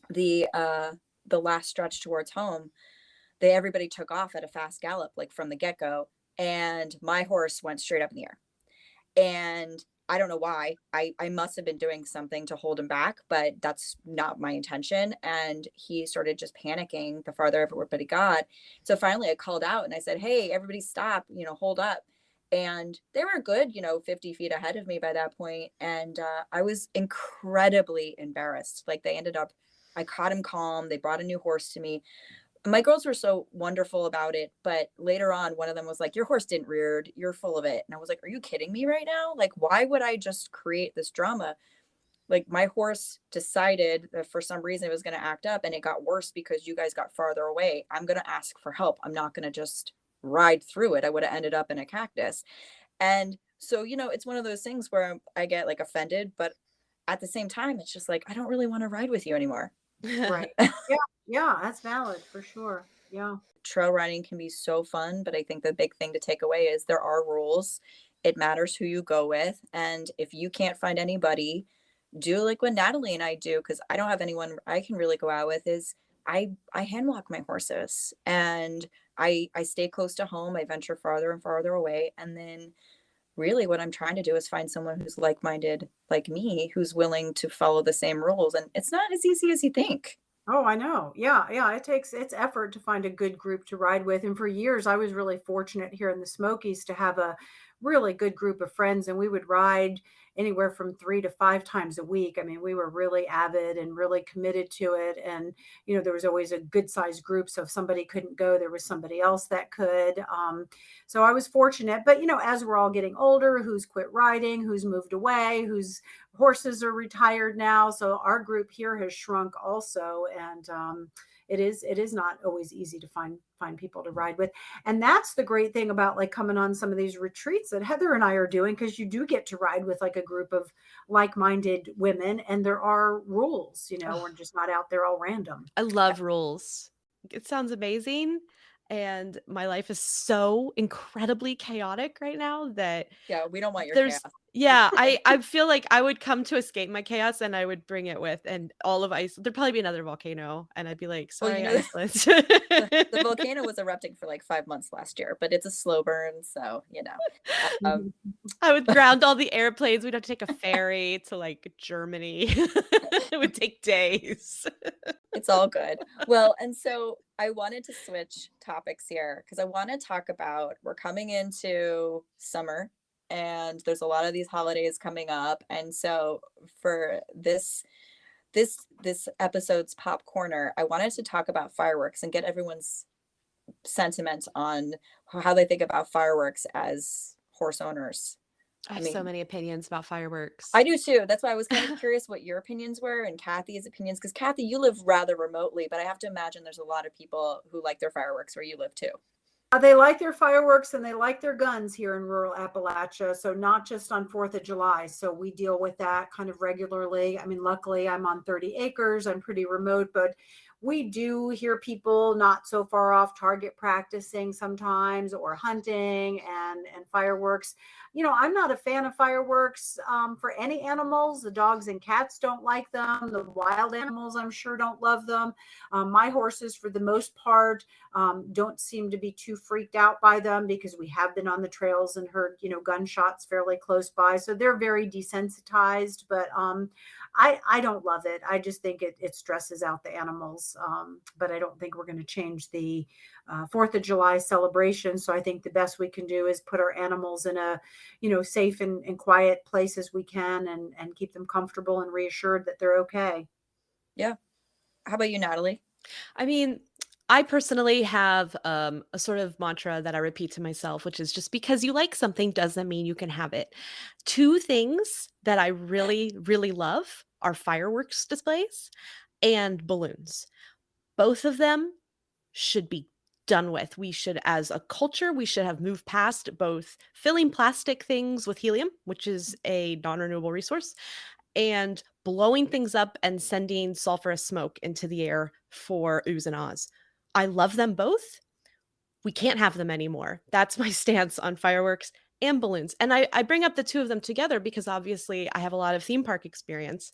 the last stretch towards home, everybody took off at a fast gallop, like from the get-go. and my horse went straight up in the air. And I don't know why. I must have been doing something to hold him back, but that's not my intention. And he started just panicking the farther everybody got. So finally I called out and I said, "Hey, everybody stop, hold up." And they were a good, 50 feet ahead of me by that point. And I was incredibly embarrassed. Like I caught him calm. They brought a new horse to me. My girls were so wonderful about it, but later on one of them was like, "Your horse didn't rear, you're full of it." And I was like, "Are you kidding me right now? Like, why would I just create this drama?" Like, my horse decided that for some reason it was going to act up, and it got worse because you guys got farther away. I'm going to ask for help. I'm not going to just ride through it. I would have ended up in a cactus. And so, it's one of those things where I get like offended, but at the same time it's just like, I don't really want to ride with you anymore. Right. Yeah. Yeah. That's valid for sure. Yeah. Trail riding can be so fun, but I think the big thing to take away is there are rules. It matters who you go with. And if you can't find anybody, do like what Natalie and I do, because I don't have anyone I can really go out with, is I hand walk my horses, and I stay close to home. I venture farther and farther away. And then really what I'm trying to do is find someone who's like-minded like me, who's willing to follow the same rules. And it's not as easy as you think. Oh, I know. Yeah, yeah. It's effort to find a good group to ride with. And for years, I was really fortunate here in the Smokies to have a really good group of friends, and we would ride anywhere from 3 to 5 times a week. I mean, we were really avid and really committed to it. And, there was always a good sized group. So if somebody couldn't go, there was somebody else that could. So I was fortunate. But, as we're all getting older, who's quit riding, who's moved away, who's horses are retired now. So our group here has shrunk also. And it is not always easy to find people to ride with. And that's the great thing about like coming on some of these retreats that Heather and I are doing, because you do get to ride with like a group of like-minded women, and there are rules, we're just not out there all random. I love rules. It sounds amazing. And my life is so incredibly chaotic right now that Yeah, we don't want your there's chaos. yeah, I feel like I would come to escape my chaos, and I would bring it with, and all of ice. There'd probably be another volcano, and I'd be like, Well, "Sorry, Iceland." the volcano was erupting for like 5 months last year, but it's a slow burn. So, I would ground all the airplanes. We'd have to take a ferry to like Germany. It would take days. it's all good. Well, and so I wanted to switch topics here because I want to talk about, we're coming into summer and there's a lot of these holidays coming up. And so for this episode's pop corner, I wanted to talk about fireworks and get everyone's sentiment on how they think about fireworks as horse owners. I have so many opinions about fireworks. I do too. That's why I was kind of curious what your opinions were and Cathy's opinions, because Cathy, you live rather remotely, but I have to imagine there's a lot of people who like their fireworks where you live too. They like their fireworks and they like their guns here in rural Appalachia. So not just on 4th of July. So we deal with that kind of regularly. I mean, luckily I'm on 30 acres. I'm pretty remote, but we do hear people not so far off target practicing sometimes, or hunting and fireworks. I'm not a fan of fireworks for any animals. The dogs and cats don't like them. The wild animals, I'm sure, don't love them. My horses, for the most part, don't seem to be too freaked out by them, because we have been on the trails and heard, gunshots fairly close by. So they're very desensitized, but I don't love it. I just think it stresses out the animals. But I don't think we're going to change the 4th of July celebration. So I think the best we can do is put our animals in a, safe and quiet place as we can, and keep them comfortable and reassured that they're okay. Yeah. How about you, Natalie? I mean, I personally have a sort of mantra that I repeat to myself, which is, just because you like something doesn't mean you can have it. Two things that I really, really love are fireworks displays and balloons. Both of them should be done with. We should, as a culture, we should have moved past both filling plastic things with helium, which is a non-renewable resource, and blowing things up and sending sulfurous smoke into the air for oohs and ahs. I love them both. We can't have them anymore. That's my stance on fireworks and balloons. And I bring up the two of them together because obviously I have a lot of theme park experience,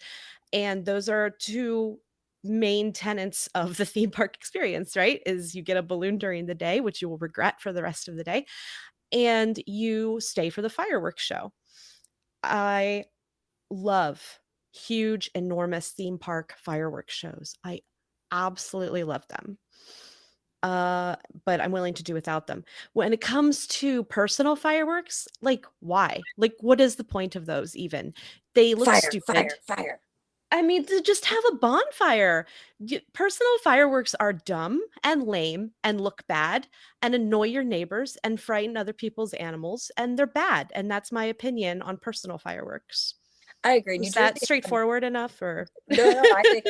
and those are two main tenets of the theme park experience, right? Is you get a balloon during the day, which you will regret for the rest of the day. and you stay for the fireworks show. I love huge, enormous theme park fireworks shows. I absolutely love them. But I'm willing to do without them. When it comes to personal fireworks, like why? Like what is the point of those even? They look Fire, stupid. fire. I mean, to just have a bonfire. Personal fireworks are dumb and lame and look bad and annoy your neighbors and frighten other people's animals, and they're bad. And that's my opinion on personal fireworks. I agree. New Is that Jersey, straightforward enough, or? no, I think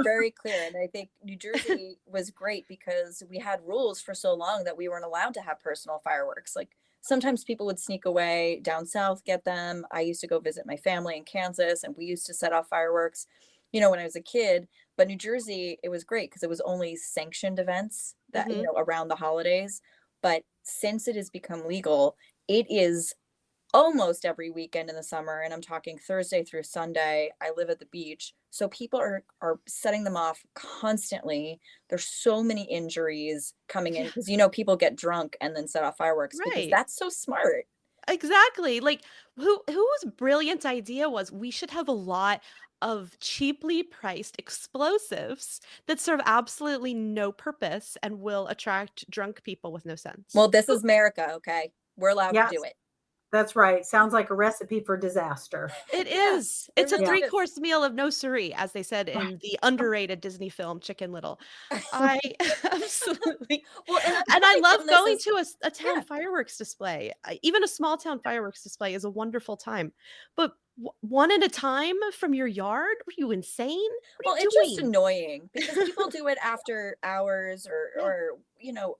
very clear. And I think New Jersey was great because we had rules for so long that we weren't allowed to have personal fireworks. Like sometimes people would sneak away down south, get them. I used to go visit my family in Kansas and we used to set off fireworks, when I was a kid. But New Jersey, it was great because it was only sanctioned events that, Mhm. around the holidays. But since it has become legal, it is almost every weekend in the summer, and I'm talking Thursday through Sunday. I live at the beach, so people are setting them off constantly. There's so many injuries coming in Yeah, because people get drunk and then set off fireworks because right. that's so smart. Exactly. Like whose brilliant idea was we should have a lot of cheaply priced explosives that serve absolutely no purpose and will attract drunk people with no sense. Well, this is America, okay? We're allowed to Yes, do it. that's right. Sounds like a recipe for disaster. It Yeah, is. it It's a really Yeah. is. three-course meal of no siree, as they said in the underrated Disney film Chicken Little. I absolutely Well, and I'm and I coming love from this going as to a town yeah. fireworks display. Even a small town fireworks display is a wonderful time. But one at a time from your yard? Are you insane? What are Well, you it's just doing? annoying because people do it after hours Yeah. or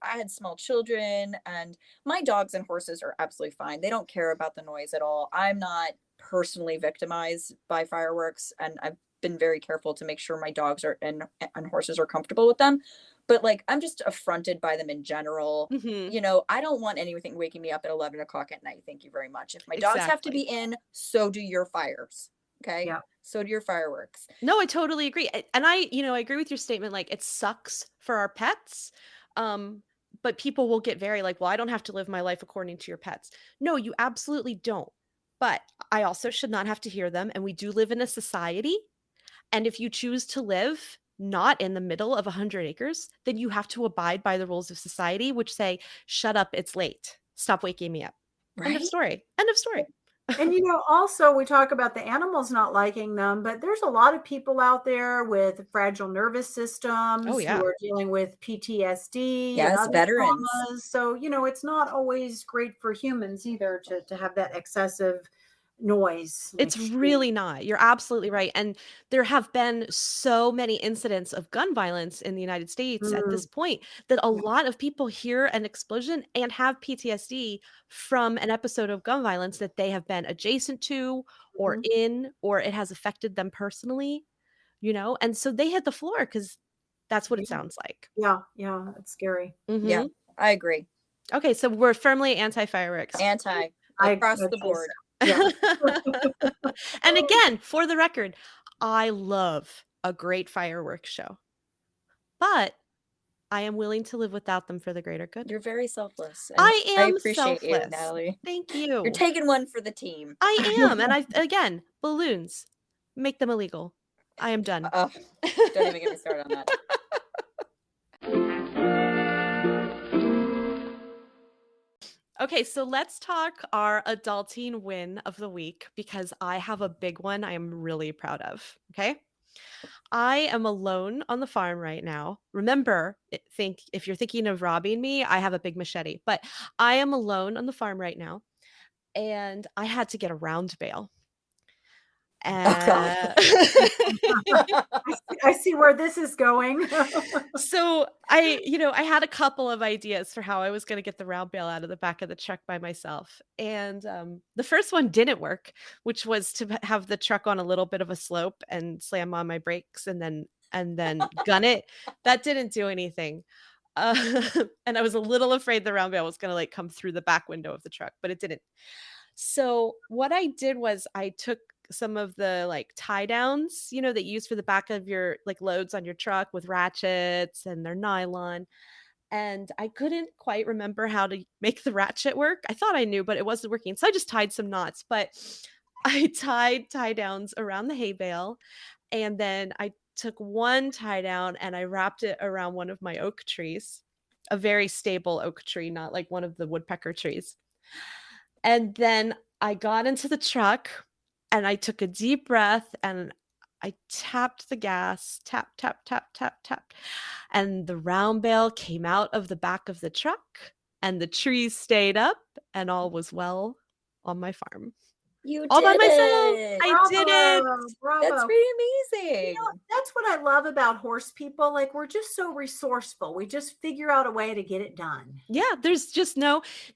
I had small children and my dogs and horses are absolutely fine. They don't care about the noise at all. I'm not personally victimized by fireworks and I've been very careful to make sure my dogs are and horses are comfortable with them. But like I'm just affronted by them in general. Mhm. I don't want anything waking me up at 11 o'clock at night. Thank you very much. If my dogs have to be Exactly. in, so do your fires. Okay. Yeah. So do your fireworks. No, I totally agree. And I agree with your statement, like, it sucks for our pets, um, but people will get very like, "Well, I don't have to live my life according to your pets." No, you absolutely don't. But I also should not have to hear them, and we do live in a society, and if you choose to live not in the middle of 100 acres, then you have to abide by the rules of society, which say, "Shut up, it's late. Stop waking me up." End of Right? story. End of story. And also we talk about the animals not liking them, but there's a lot of people out there with fragile nervous Oh, systems who yeah. are dealing with PTSD and Yes, other veterans. traumas. So, it's not always great for humans either to have that excessive noise like It's shooting. really not. You're absolutely right, and there have been so many incidents of gun violence in the United States at this Mm, point that a yeah. lot of people hear an explosion and have PTSD from an episode of gun violence that they have been adjacent to or Mhm. in, or it has affected them personally, and so they hit the floor because that's what it Yeah. sounds like. Yeah. Yeah. It's scary. Yeah, Mhm. I agree. Okay, so we're firmly anti-fireworks. Anti across I'd the say board. so. Yeah. And again, for the record, I love a great fireworks show, but I am willing to live without them for the greater good. You're very selfless, and I I am appreciate you, selfless. Natalie. Thank You're you. taking one for the team. I am. And again, balloons, make them illegal. I am done. Oh, don't even get me started on that. Okay, so let's talk our adulting win of the week because I have a big one I am really proud of. Okay. I am alone on the farm right now. Remember, think if you're thinking of robbing me, I have a big machete, but I am alone on the farm right now and I had to get a round bale. Oh God. Uh, I see where this is going. so I had a couple of ideas for how I was going to get the round bale out of the back of the truck by myself. And the first one didn't work, which was to have the truck on a little bit of a slope and slam on my brakes and then gun it. That didn't do anything. Uh, and I was a little afraid the round bale was going to like come through the back window of the truck, but it didn't. So what I did was I took some of the like tie downs, that you use for the back of your like loads on your truck with ratchets and they're nylon. and I couldn't quite remember how to make the ratchet work. I thought I knew, but it wasn't working. So I just tied some knots, but I tied tie downs around the hay bale, and then I took one tie down and I wrapped it around one of my oak trees, a very stable oak tree, not like one of the woodpecker trees. And then I got into the truck and I took a deep breath and I tapped the gas, tap, tap, tap, tap, tap. And the round bale came out of the back of the truck and the trees stayed up and all was well on my farm. You All by did myself. it. I did it. Bravo. That's pretty amazing. That's what I love about horse people. Like, we're just so resourceful. We just figure out a way to get it done. Yeah, there's just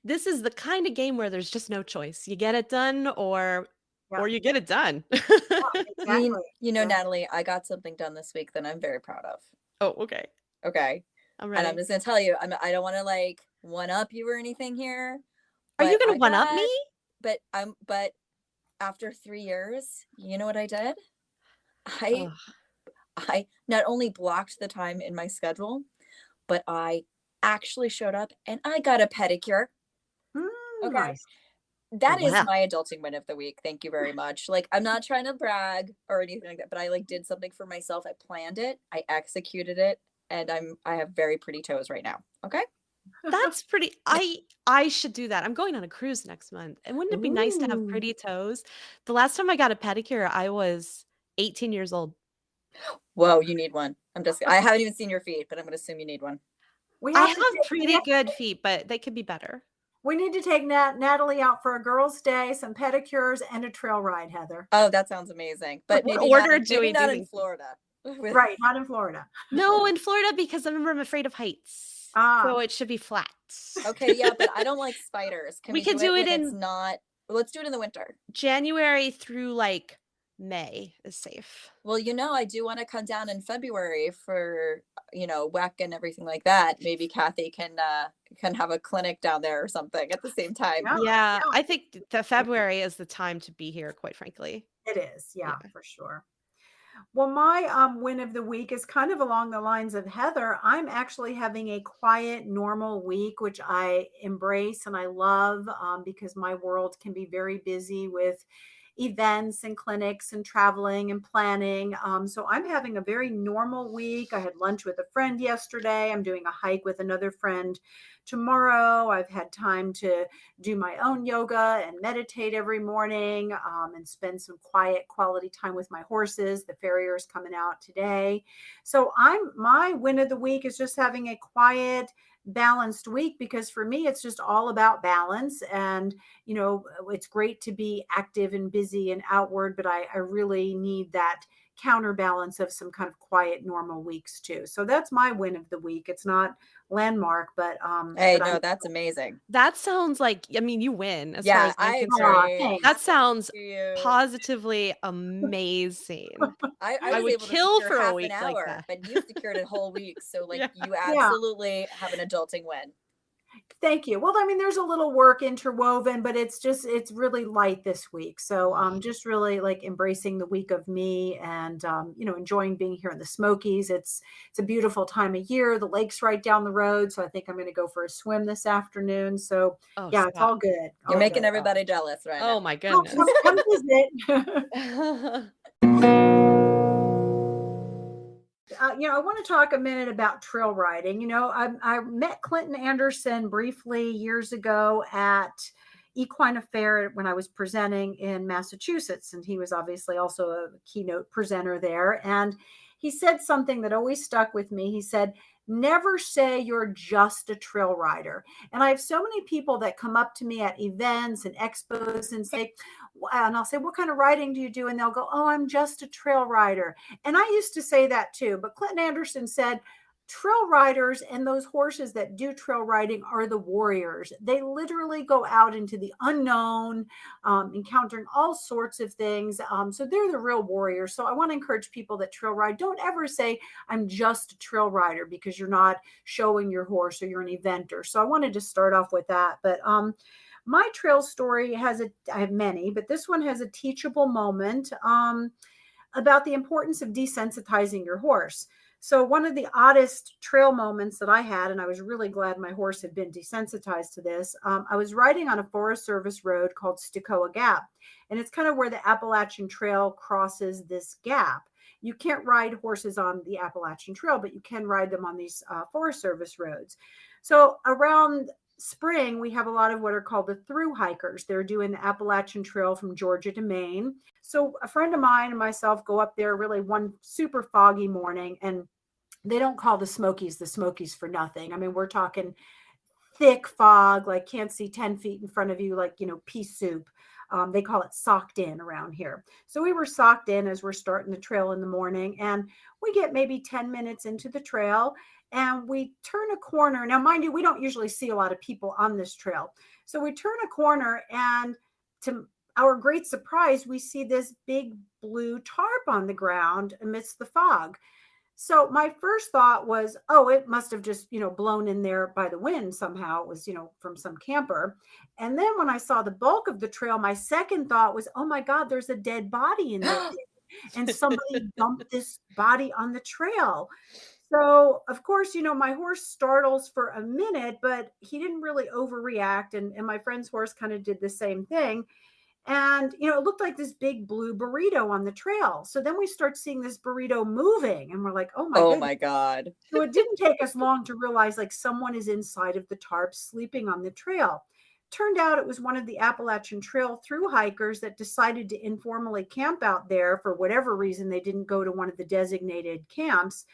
this is the kind of game where there's just no choice. You get it done or you get it done. Exactly. Natalie, I got something done this week that I'm very proud of. Oh, okay. Okay. I'm And ready. I'm just gonna tell you, I don't want to like one up you or anything here. Are you but gonna one up me? But after 3 years, you know what I did? Ugh. I not only blocked the time in my schedule, but I actually showed up and I got a pedicure. Okay. Nice. That is Wow. my adulting win of the week. Thank you very much. Like, I'm not trying to brag or anything like that, but I like did something for myself. I planned it, I executed it, and I have very pretty toes right now. Okay. That's pretty. I should do that. I'm going on a cruise next month. And wouldn't it be nice to have Ooh. pretty toes? The last time I got a pedicure, I was 18 years old. Whoa, you need one. I haven't even seen your feet, but I'm gonna assume you need one. We I have to have take- pretty good feet, but they could be better. We need to take Natalie out for a girls' day, some pedicures, and a trail ride, Heather. Oh, that sounds amazing. But What maybe order not, do maybe we not do in these? Florida. Right, not in Florida. No, in Florida because I'm afraid of heights. Ah. So it should be flat. Okay, yeah, but I don't like spiders. Can We we could do do it it when it's in- not? Let's do it in the winter. January through like May is safe. Well, I do want to come down in February for, WEC and everything like that. Maybe Cathy can have a clinic down there or something at the same time. Yeah. Yeah, I think the February is the time to be here, quite frankly. It is, yeah, Yeah. for sure. Well, my win of the week is kind of along the lines of Heather. I'm actually having a quiet, normal week, which I embrace and I love because my world can be very busy with events and clinics and traveling and planning. So I'm having a very normal week. I had lunch with a friend yesterday. I'm doing a hike with another friend tomorrow. I've had time to do my own yoga and meditate every morning and spend some quiet quality time with my horses. The farrier's coming out today. So my win of the week is just having a quiet, balanced week, because for me it's just all about balance. And it's great to be active and busy and outward, but I really need that counterbalance of some kind of quiet, normal weeks too. So that's my win of the week. It's not landmark, but Hey, but no, I'm- that's amazing. That sounds like, you win as far Yeah, as I'm I concerned. agree. Thanks. That sounds You. positively amazing. I I was would able to kill secure for a half week an like hour, that. but you secured a whole week. So Yeah. you absolutely have an adulting win. Thank you. Well, I mean, there's a little work interwoven, but it's really light this week. So just really like embracing the week of me and, enjoying being here in the Smokies. It's a beautiful time of year. The lake's right down the road. So I think I'm going to go for a swim this afternoon. So Oh, yeah, it's all good. You're all making good. everybody jealous right now. Oh my Come, goodness. come visit. I want to talk a minute about trail riding. I met Clinton Anderson briefly years ago at Equine Affair when I was presenting in Massachusetts, and he was obviously also a keynote presenter there. And he said something that always stuck with me. He said, "Never say you're just a trail rider." And I have so many people that come up to me at events and expos and I'll say, "What kind of riding do you do?" And they'll go, "Oh, I'm just a trail rider." And I used to say that too. But Clinton Anderson said, trail riders and those horses that do trail riding are the warriors. They literally go out into the unknown, encountering all sorts of things. So they're the real warriors. So I want to encourage people that trail ride, don't ever say, "I'm just a trail rider," because you're not showing your horse or you're an eventer. So I wanted to start off with that. But my trail story I have many, but this one has a teachable moment about the importance of desensitizing your horse. So one of the oddest trail moments that I had, and I was really glad my horse had been desensitized to this, I was riding on a Forest Service road called Stokoe Gap, and it's kind of where the Appalachian Trail crosses this gap. You can't ride horses on the Appalachian Trail, but you can ride them on these Forest Service roads. So around spring, we have a lot of what are called the through hikers. They're doing the Appalachian Trail from Georgia to Maine. So a friend of mine and myself go up there really one super foggy morning, and they don't call the Smokies for nothing. I mean, we're talking thick fog, like can't see 10 feet in front of you, like, pea soup. They call it socked in around here. So we were socked in as we're starting the trail in the morning, and we get maybe 10 minutes into the trail and we turn a corner. Now, mind you, we don't usually see a lot of people on this trail. So we turn a corner, and to our great surprise, we see this big blue tarp on the ground amidst the fog. So my first thought was, oh, it must have just, blown in there by the wind somehow. It was, from some camper. And then when I saw the bulk of the trail, my second thought was, oh my God, there's a dead body in there. And somebody dumped this body on the trail. So of course, my horse startles for a minute, but he didn't really overreact. And my friend's horse kind of did the same thing. And, it looked like this big blue burrito on the trail. So then we start seeing this burrito moving, and we're like, oh my Oh goodness. my God. So it didn't take us long to realize like someone is inside of the tarp sleeping on the trail. Turned out it was one of the Appalachian Trail through hikers that decided to informally camp out there. For whatever reason, they didn't go to one of the designated camps.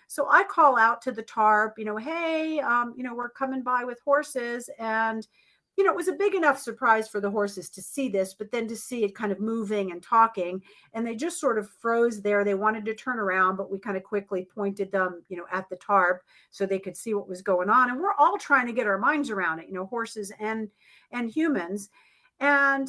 So I call out to the tarp, hey, we're coming by with horses. And it was a big enough surprise for the horses to see this, but then to see it kind of moving and talking, and they just sort of froze there. They wanted to turn around, but we kind of quickly pointed them, at the tarp so they could see what was going on. And we're all trying to get our minds around it, horses and humans. And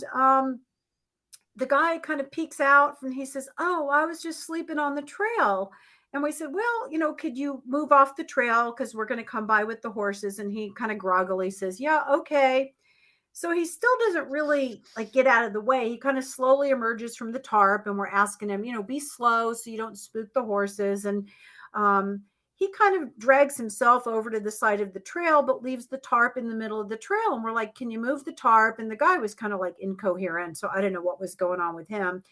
the guy kind of peeks out and he says, oh, I was just sleeping on the trail. And we said, well, could you move off the trail? Because we're going to come by with the horses. And he kind of groggily says, yeah, okay. So he still doesn't really get out of the way. He kind of slowly emerges from the tarp, and we're asking him, be slow so you don't spook the horses. And he kind of drags himself over to the side of the trail, but leaves the tarp in the middle of the trail. And we're like, can you move the tarp? And the guy was kind of incoherent. So I didn't know what was going on with him.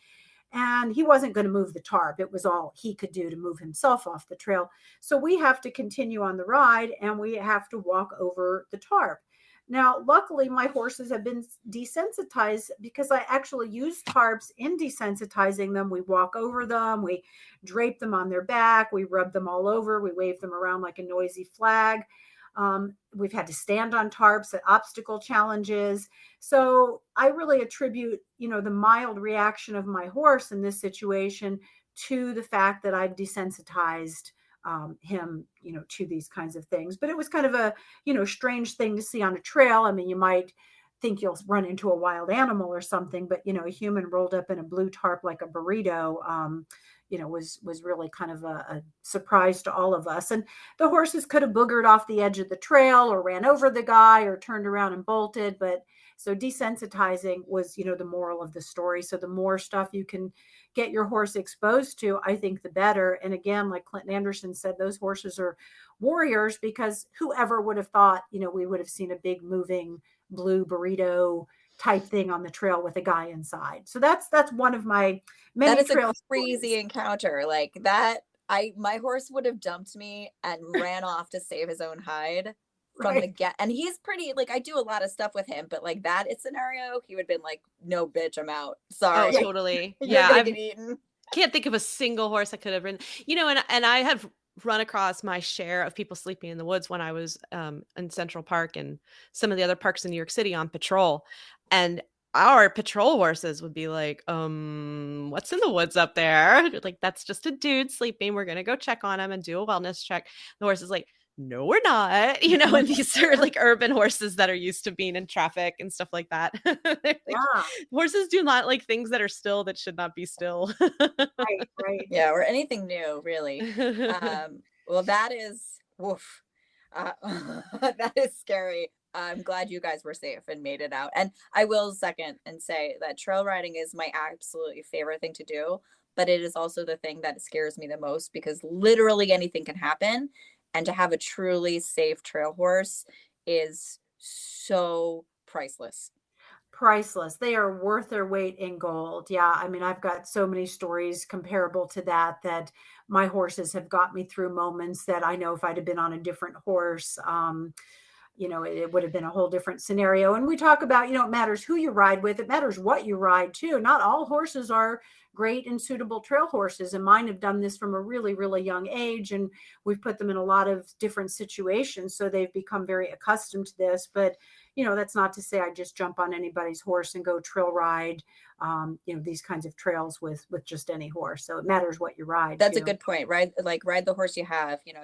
And he wasn't going to move the tarp. It was all he could do to move himself off the trail. So we have to continue on the ride, and we have to walk over the tarp. Now, luckily, my horses have been desensitized because I actually use tarps in desensitizing them. We walk over them, we drape them on their back, we rub them all over, we wave them around like a noisy flag. We've had to stand on tarps at obstacle challenges. So I really attribute, the mild reaction of my horse in this situation to the fact that I've desensitized him, to these kinds of things. But it was kind of a, strange thing to see on a trail. I mean, you might think you'll run into a wild animal or something, but, a human rolled up in a blue tarp like a burrito, was really kind of a surprise to all of us. And the horses could have boogered off the edge of the trail or ran over the guy or turned around and bolted. But so desensitizing was, the moral of the story. So the more stuff you can get your horse exposed to, I think the better. And again, like Clinton Anderson said, those horses are warriors, because whoever would have thought, we would have seen a big moving blue burrito type thing on the trail with a guy inside. So that's one of my many That is trail a crazy stories. encounter. Like that, my horse would have dumped me and ran off to save his own hide from the Right. get. And he's pretty, I do a lot of stuff with him, but that scenario, he would have been like, no, bitch, I'm out. Oh, Sorry. totally. You're Yeah, gonna I get eaten. can't think of a single horse I could have ridden. And I have run across my share of people sleeping in the woods when I was in Central Park and some of the other parks in New York City on patrol. And our patrol horses would be like, what's in the woods up there? Like, that's just a dude sleeping. We're gonna go check on him and do a wellness check. The horse is like, no, we're not. And these are urban horses that are used to being in traffic and stuff like that. They're like, Yeah. horses do not like things that are still that should not be still. Right. Right. Yeah, or anything new, really. Well, that is woof. That is scary. I'm glad you guys were safe and made it out. And I will second and say that trail riding is my absolutely favorite thing to do. but it is also the thing that scares me the most, because literally anything can happen. And to have a truly safe trail horse is so priceless. Priceless. They are worth their weight in gold. Yeah. I mean, I've got so many stories comparable to that, that my horses have got me through moments that I know if I'd have been on a different horse, it would have been a whole different scenario. And we talk about, it matters who you ride with. It matters what you ride too. Not all horses are great and suitable trail horses. And mine have done this from a really, really young age. And we've put them in a lot of different situations. So they've become very accustomed to this. But, that's not to say I just jump on anybody's horse and go trail ride, these kinds of trails with just any horse. So it matters what you ride. That's too. a good point. Ride the horse you have. You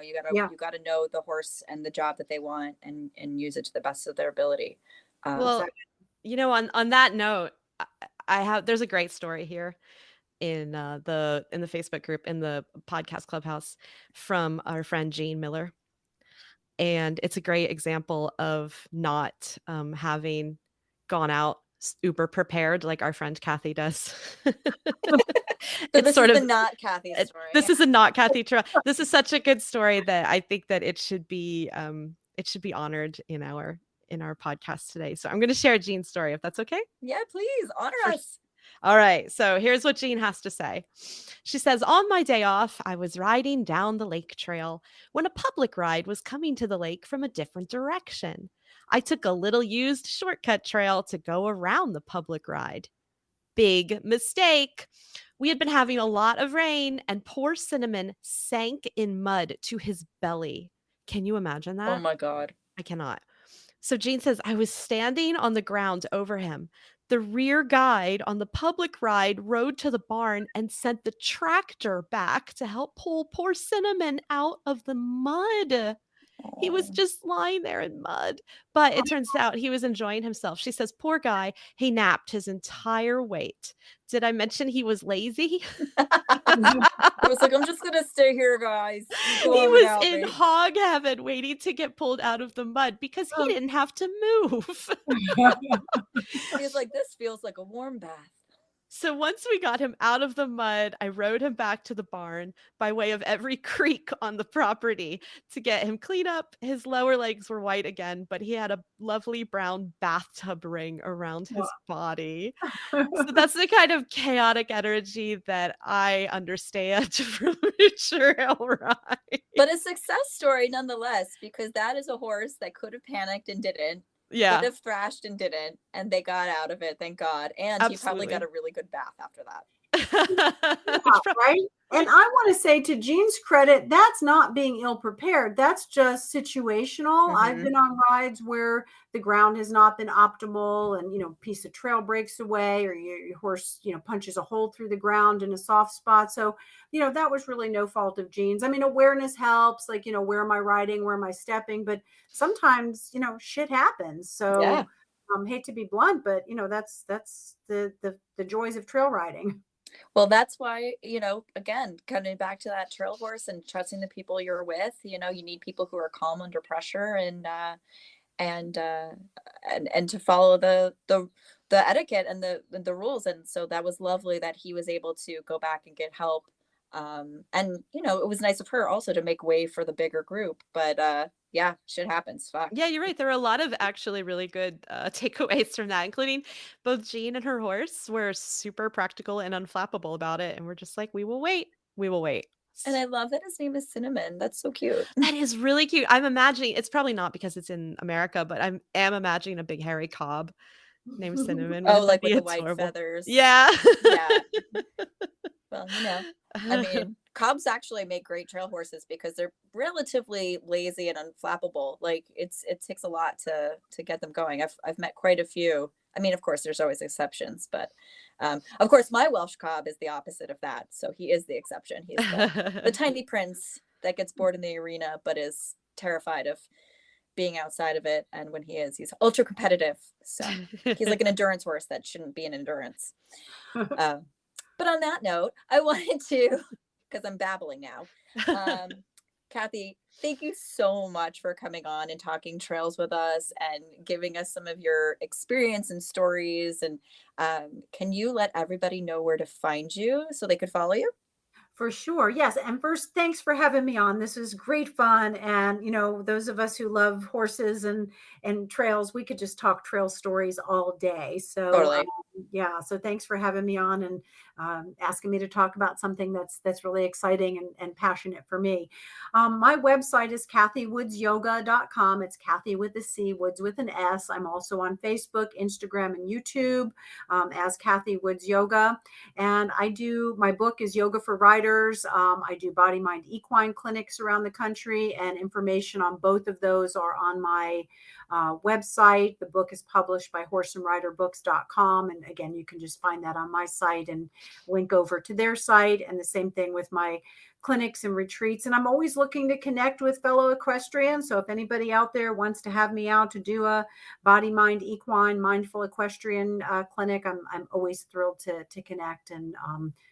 gotta know the horse and the job that they want, and use it to the best of their ability. Well, on that note, there's a great story here in the Facebook group, in the podcast clubhouse, from our friend Jean Miller. And it's a great example of not having gone out uber prepared like our friend Cathy does. This is a not Cathy story. This is a not Cathy trail. This is such a good story that I think that it should be honored in our podcast today. So I'm going to share Jean's story, if that's okay. Yeah, please honor us. All right. So here's what Jean has to say. She says, on my day off, I was riding down the lake trail when a public ride was coming to the lake from a different direction. I took a little used shortcut trail to go around the public ride. Big mistake. We had been having a lot of rain, and poor Cinnamon sank in mud to his belly. Can you imagine that? Oh my God. I cannot. So Jean says, I was standing on the ground over him. The rear guide on the public ride rode to the barn and sent the tractor back to help pull poor Cinnamon out of the mud. He was just lying there in mud, but it turns out he was enjoying himself. She says, poor guy, he napped his entire weight. Did I mention he was lazy? I was like, I'm just going to stay here, guys. He was in hog heaven waiting to get pulled out of the mud because he didn't have to move. He's like, this feels like a warm bath. So once we got him out of the mud, I rode him back to the barn by way of every creek on the property to get him cleaned up. His lower legs were white again, but he had a lovely brown bathtub ring around his body. So that's the kind of chaotic energy that I understand from a trail ride. But a success story nonetheless, because that is a horse that could have panicked and didn't. Yeah. Could have thrashed and didn't, and they got out of it, thank God. And Absolutely. He probably got a really good bath after that. Right? And I want to say, to Jean's credit, that's not being ill prepared. That's just situational. I've been on rides where the ground has not been optimal, and piece of trail breaks away, or your horse punches a hole through the ground in a soft spot. So that was really no fault of Jean's. I mean, awareness helps, like where am I riding, where am I stepping, but sometimes shit happens. So yeah. Hate to be blunt, but that's the joys of trail riding. Well, that's why, again, coming back to that trail horse and trusting the people you're with, you need people who are calm under pressure, and to follow the etiquette and the rules. And so that was lovely that he was able to go back and get help. And it was nice of her also to make way for the bigger group, but yeah, shit happens. Fuck. Yeah, you're right. There are a lot of actually really good takeaways from that, including both Jean and her horse were super practical and unflappable about it. And we're just like, we will wait. We will wait. And I love that his name is Cinnamon. That's so cute. That is really cute. I'm imagining, it's probably not because it's in America, but I am imagining a big hairy cob named Cinnamon. Oh, like with the white feathers. Yeah. Yeah. Well, I mean, cobs actually make great trail horses because they're relatively lazy and unflappable. Like it takes a lot to get them going. I've met quite a few. I mean, of course, there's always exceptions, but of course, my Welsh cob is the opposite of that. So he is the exception. He's the tiny prince that gets bored in the arena, but is terrified of being outside of it. And when he's ultra competitive. So he's like an endurance horse that shouldn't be an endurance. But on that note, I wanted to, because I'm babbling now, Cathy, thank you so much for coming on and talking trails with us and giving us some of your experience and stories. And can you let everybody know where to find you so they could follow you? For sure. Yes. And first, thanks for having me on. This was great fun. And, those of us who love horses and trails, we could just talk trail stories all day. So, Totally. yeah. So thanks for having me on and asking me to talk about something that's really exciting and passionate for me. My website is cathywoodsyoga.com. It's Cathy with a C, Woods with an S. I'm also on Facebook, Instagram, and YouTube as Cathy Woods Yoga. And my book is Yoga for Riders. I do body, mind, equine clinics around the country, and information on both of those are on my website. The book is published by horseandriderbooks.com. And again, you can just find that on my site and link over to their site. And the same thing with my clinics and retreats. And I'm always looking to connect with fellow equestrians. So if anybody out there wants to have me out to do a body, mind, equine, mindful equestrian clinic, I'm always thrilled to connect and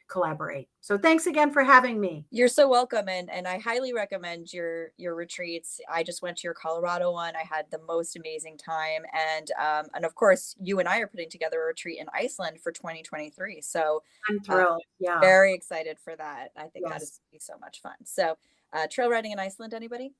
collaborate. So thanks again for having me. You're so welcome. And I highly recommend your retreats. I just went to your Colorado one. I had the most amazing time. And of course, you and I are putting together a retreat in Iceland for 2023. So I'm thrilled. Yeah. very excited for that. I think that Yes. is going to be so much fun. So trail riding in Iceland, anybody?